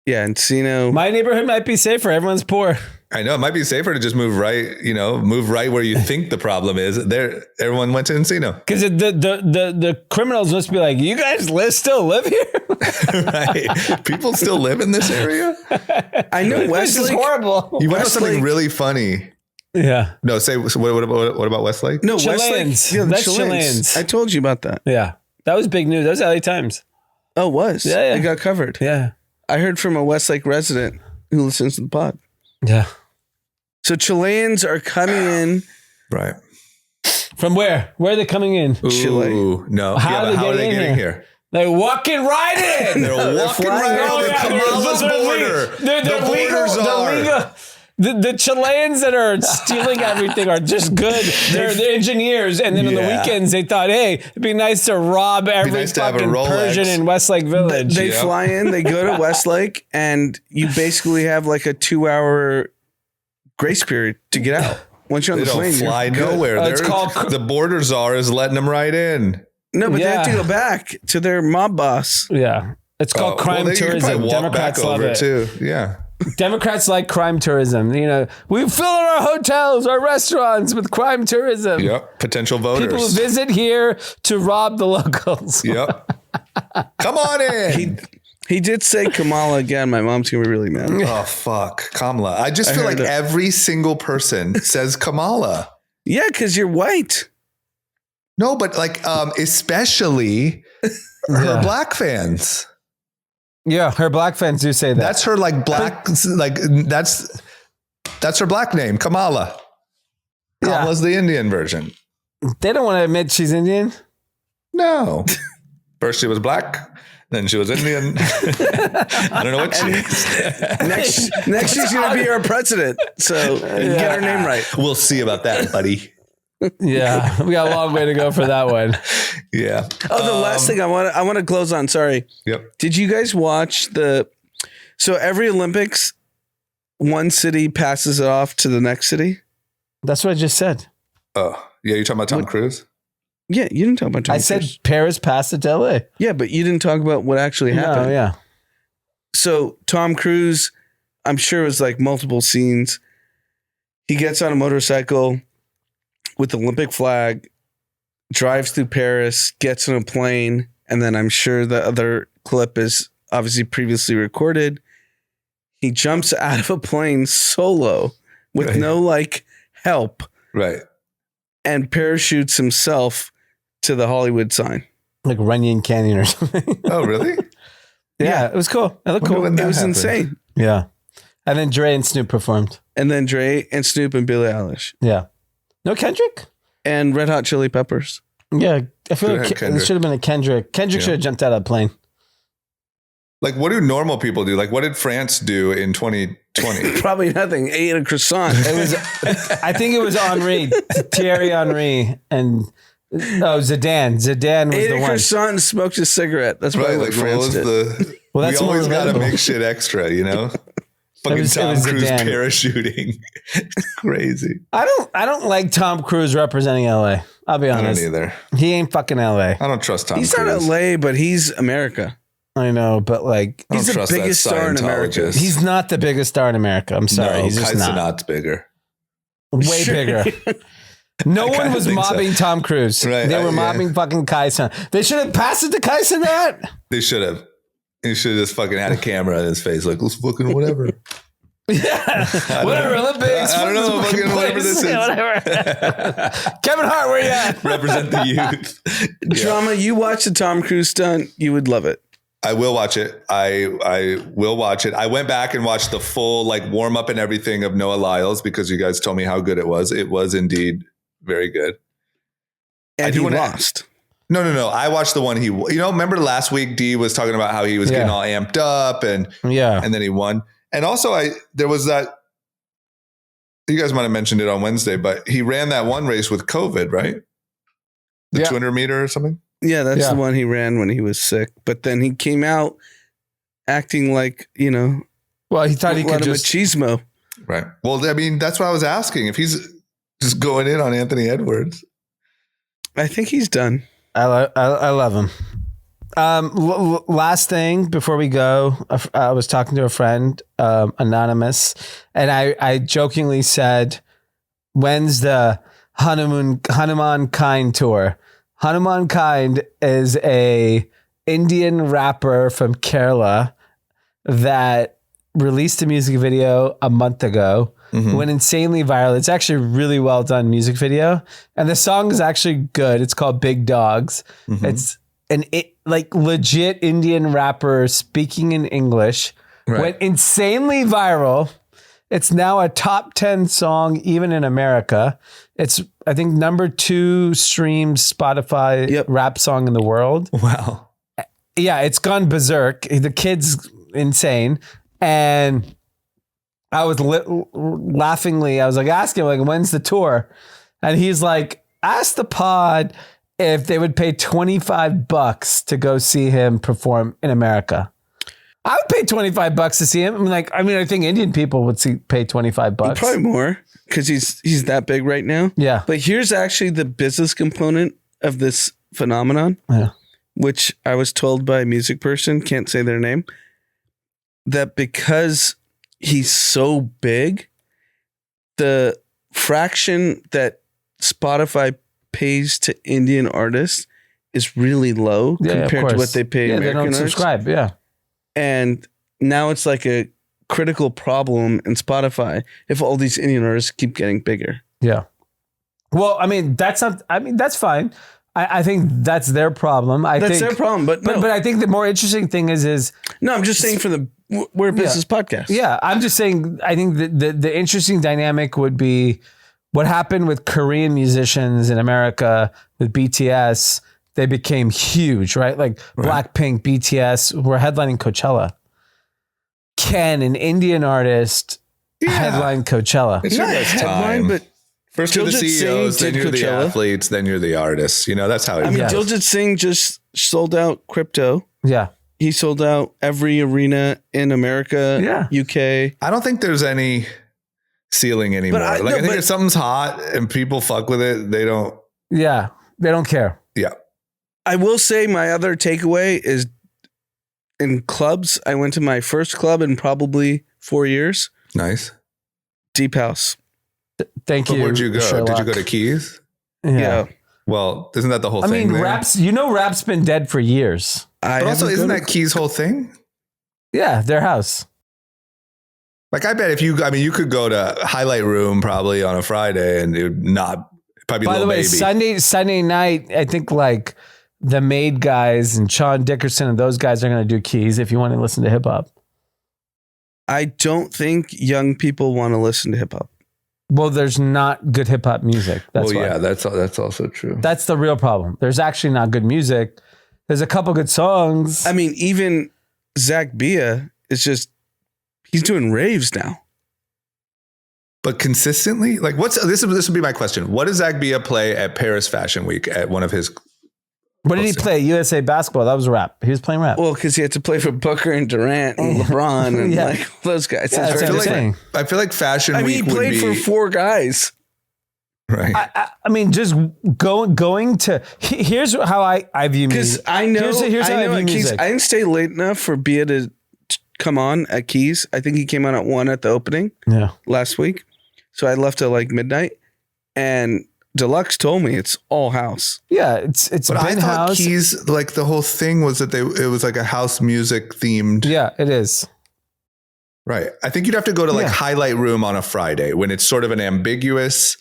C: Yeah, Encino.
A: My neighborhood might be safer. Everyone's poor.
B: I know it might be safer to just move right where you think the problem is. There, everyone went to Encino.
A: Because the criminals must be like, you guys still live here?
B: Right? People still live in this area.
C: I know
A: This is
C: Westlake.
A: horrible.
B: You went to something
C: Westlake-
B: really funny.
A: Yeah.
B: No, say what about Westlake?
C: No,
A: Chileans.
C: Westlake. Yeah, the
A: That's
C: Chileans.
A: Chileans.
C: I told you about that.
A: Yeah. That was big news. That was LA Times.
C: Oh, it was.
A: Yeah.
C: It got covered.
A: Yeah.
C: I heard from a Westlake resident who listens to the pod.
A: Yeah.
C: So Chileans are coming in.
B: Right.
A: From where? Where are they coming in?
C: Chile.
B: Ooh, no.
A: How
B: But
A: are they
B: how are they
A: getting
B: getting
A: here?
B: here?
A: They're walking right in.
B: They're walking
C: flying
B: right
C: over
B: over Kamala's border.
A: They're
B: The borders
A: legal.
B: are.
A: They're legal. The Chileans that are stealing everything are just good. They're engineers. And then on the
B: Yeah.
A: weekends, they thought, hey, it'd be nice to rob every
B: nice to have a
A: fucking
B: Rolex.
A: Persian in Westlake Village.
C: They
B: Yeah.
C: fly in, they go to Westlake, and you basically have like a 2-hour grace period to get out. Once you're on
B: They
C: the
B: don't
C: plane, you're
B: fly
C: good.
B: nowhere.
A: It's
B: They're-
A: called-
B: the border czar is letting them right in.
C: No, but they have to
A: Yeah.
C: go back to their mob boss.
A: Yeah. It's called crime
B: you can
A: tourism.
B: probably walk
A: Democrats
B: back
A: love
B: over
A: it.
B: too. Yeah.
A: Democrats like crime tourism. You know, we fill our hotels, our restaurants with crime tourism.
B: Yep. Potential
A: People
B: voters.
A: visit here to rob the locals.
B: Yep. Come on in.
C: He did say Kamala again. My mom's gonna be really mad.
B: Oh fuck, Kamala. I just feel like
C: heard it.
B: every single person says Kamala.
C: Yeah, because you're white.
B: No, but like especially her black fans.
A: Yeah, her black fans do say that.
B: That's her like black that's her black name, Kamala.
A: Yeah.
B: Kamala's the Indian version.
A: They don't want to admit she's Indian.
B: No. First she was black, then she was Indian. I don't know what she is.
C: Next she's gonna be our president. So get her name right.
B: We'll see about that, buddy.
A: Yeah, we got a long way to go for that one.
B: Yeah.
C: Oh, the last thing I want to close on. Sorry.
B: Yep.
C: Did you guys watch so every Olympics, one city passes it off to the next city?
A: That's what I just said.
B: Oh, yeah, you're talking about Tom Cruise?
C: Yeah, you didn't talk about Tom
A: I said
C: Cruise.
A: Paris passed it to LA.
C: Yeah, but you didn't talk about what actually happened.
A: No, yeah.
C: So Tom Cruise, I'm sure it was like multiple scenes. He gets on a motorcycle with the Olympic flag, drives through Paris, gets on a plane, and then I'm sure the other clip is obviously previously recorded. He jumps out of a plane solo with
B: Right.
C: no like help
B: Right.
C: and parachutes himself to the Hollywood sign.
A: Like Runyon Canyon or something.
B: Oh, really?
A: Yeah, it was cool. It looked
B: Wonder
A: cool.
B: when that
C: It was
B: happened.
C: insane.
A: Yeah. And then Dre and Snoop performed.
C: And then Dre and Snoop and Billie Eilish
A: Yeah. No Kendrick?
C: and Red Hot Chili Peppers.
A: Yeah. I feel
B: Go
A: like
B: ahead,
A: it
B: Kendrick.
A: should have been a Kendrick. Kendrick
B: Yeah.
A: should have jumped out of the plane.
B: Like, what do normal people do? Like, what did France do in 2020?
C: Probably nothing. Ate a croissant.
A: It was, I think it was Henri, Thierry Henry, and Zidane. Zidane was
C: Ate
A: the
C: a
A: one.
C: croissant and smoked a cigarette. That's
B: Right.
C: probably
B: Like,
C: what
B: what
C: France
B: was
C: did.
B: the.
A: Well, that's
B: we always
A: more
B: got to
A: relatable.
B: make shit extra, you know? Fucking
A: was- it
B: Tom
A: was
B: Cruise
A: Zidane.
B: parachuting. It's crazy.
A: I don't like Tom Cruise representing LA. I'll be
B: I don't
A: honest.
B: either.
A: He ain't fucking LA.
B: I don't trust Tom
C: He's
B: Cruise.
C: not LA, but he's America.
A: I know, but like
B: I don't
C: He's the
B: trust that
C: biggest star in America.
B: Scientologist.
A: he's not the biggest star in America. I'm sorry.
B: No,
A: He's just not.
B: Cenat's bigger.
A: Way
C: Sure.
A: bigger. No
B: I
A: one
B: kinda
A: was
B: think so.
A: mobbing Tom Cruise.
B: Right,
A: They were
B: yeah.
A: mobbing fucking Kai Cenat. They should have passed it to Kai Cenat.
B: They should have. He should have just fucking had a camera in his face, like, let's fucking whatever.
A: Yeah. Whatever. Olympics.
B: I don't know,
A: fucking
B: fucking whatever
A: place.
B: this is.
A: Whatever. Kevin Hart, where you at?
B: Represent the youth. Yeah.
C: Drama, you watch the Tom Cruise stunt, you would love it.
B: I will watch it. I will watch it. I went back and watched the full like warm up and everything of Noah Lyles because you guys told me how good it was. It was indeed very good. I
C: And
B: do
C: he
B: wanna-
C: lost.
B: No. I watched the one remember last week D was talking about how he was getting
A: Yeah.
B: all amped up and
A: Yeah.
B: then he won. And also there was that, you guys might have mentioned it on Wednesday, but he ran that one race with COVID, right? The
A: Yeah.
B: 200 meter or something.
C: Yeah, that's
A: Yeah.
C: the one he ran when he was sick. But then he came out acting like,
A: Well, he thought he
C: a
A: could
C: lot of
A: just.
B: Right.
C: machismo.
B: Well, I mean, that's what I was asking. If he's just going in on Anthony Edwards.
C: I think he's done.
A: I love him. Last thing before we go, I was talking to a friend, anonymous, and I jokingly said, "When's the Hanuman Kind tour?" Hanuman Kind is a Indian rapper from Kerala that released a music video a month ago. Went insanely viral. It's actually a really well done music video, and the song is actually good. It's called Big Dogs. It's like legit Indian rapper speaking in English. Went insanely viral. It's now a top 10 song even in America. It's I think number 2 streamed Spotify rap song in the world.
B: Wow.
A: Yeah, it's gone berserk. The kid's insane, and I was laughingly, I was like, ask him, like, when's the tour? And he's like, ask the pod if they would pay $25 to go see him perform in America. I would pay $25 to see him. I think Indian people would pay $25.
C: Probably more because he's that big right now.
A: Yeah.
C: But here's actually the business component of this phenomenon, which I was told by a music person, can't say their name, that because he's so big, the fraction that Spotify pays to Indian artists is really low compared to what they pay American artists. They don't
A: subscribe,
C: And now it's like a critical problem in Spotify if all these Indian artists keep getting bigger.
A: Yeah. Well, that's fine. I think that's their problem.
C: That's their problem, but
A: I think the more interesting thing is
C: no, I'm just saying we're a business podcast.
A: Yeah, I'm just saying. I think the interesting dynamic would be what happened with Korean musicians in America with BTS. They became huge, right? Like Blackpink, BTS were headlining Coachella. Can an Indian artist headline Coachella?
B: It's not headline, but first you're the CEOs, then you're the athletes, then you're the artists. That's how it is.
C: Diljit Singh just sold out crypto.
A: Yeah.
C: He sold out every arena in America, UK.
B: I don't think there's any ceiling anymore. I think if something's hot and people fuck with it, they don't.
A: Yeah, they don't care.
B: Yeah.
C: I will say my other takeaway is in clubs. I went to my first club in probably 4 years.
B: Nice.
C: Deep House.
A: Thank you.
B: Where'd you go?
A: Sherlock.
B: Did you go to Keys?
C: Yeah.
B: Well, isn't that the whole thing?
A: Rap's been dead for years.
B: But also, isn't that Keys' whole thing?
A: Yeah, their house.
B: Like, I bet if you could go to Highlight Room probably on a Friday and it would not probably.
A: By the way, Sunday night, I think like the Made guys and Sean Dickerson and those guys are going to do Keys if you want to listen to hip hop.
C: I don't think young people want to listen to hip hop.
A: Well, there's not good hip hop music. That's why.
B: Yeah, that's also true.
A: That's the real problem. There's actually not good music. There's a couple good songs.
C: I mean, even Zach Bia is he's doing raves now.
B: But consistently, like this would be my question. What does Zach Bia play at Paris Fashion Week at one of his?
A: What did he play? USA Basketball. That was rap. He was playing rap.
C: Well, because he had to play for Booker and Durant and LeBron and like those guys.
A: Yeah,
B: I feel like Fashion Week
C: he played for 4 guys.
B: Right.
A: I mean, just going to here's how I view music.
C: Because I know
A: here's how I view music.
C: I didn't stay late enough for Bia to come on at Keys. I think he came on at 1 at the opening. Last week. So I left at like midnight, and Deluxe told me it's all house.
A: Yeah, it's
B: but I thought house. Keys, like the whole thing was that it was like a house music themed.
A: Yeah, it is.
B: Right. I think you'd have to go to like Highlight Room on a Friday when it's sort of an ambiguous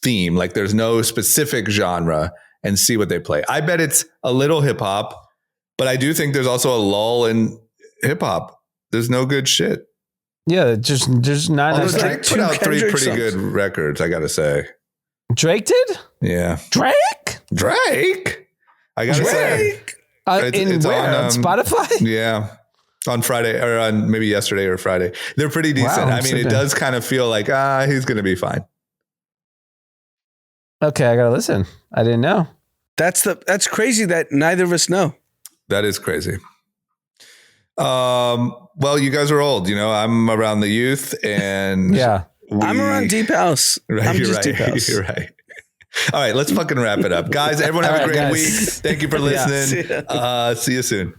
B: theme, like there's no specific genre, and see what they play. I bet it's a little hip hop, but I do think there's also a lull in hip hop. There's no good shit.
A: Yeah, just not.
B: Although Drake put out 3 pretty good records, I gotta say.
A: Drake did?
B: Yeah.
A: Drake?
B: I gotta say.
A: It's on
B: Spotify? Yeah. On Friday or on maybe yesterday or Friday. They're pretty decent. Wow, I mean, it does kind of feel like, he's going to be fine.
A: Okay. I got to listen. I didn't know.
C: That's crazy that neither of us know.
B: That is crazy. Well, you guys are old, I'm around the youth and
C: I'm around Deep House.
B: Right,
C: I'm
B: you're
C: just
B: right.
C: Deep House.
B: You're right. All right, let's fucking wrap it up. Guys, everyone have
A: All
B: a
A: right,
B: great
A: guys.
B: week. Thank you for listening.
C: See ya.
B: See you soon.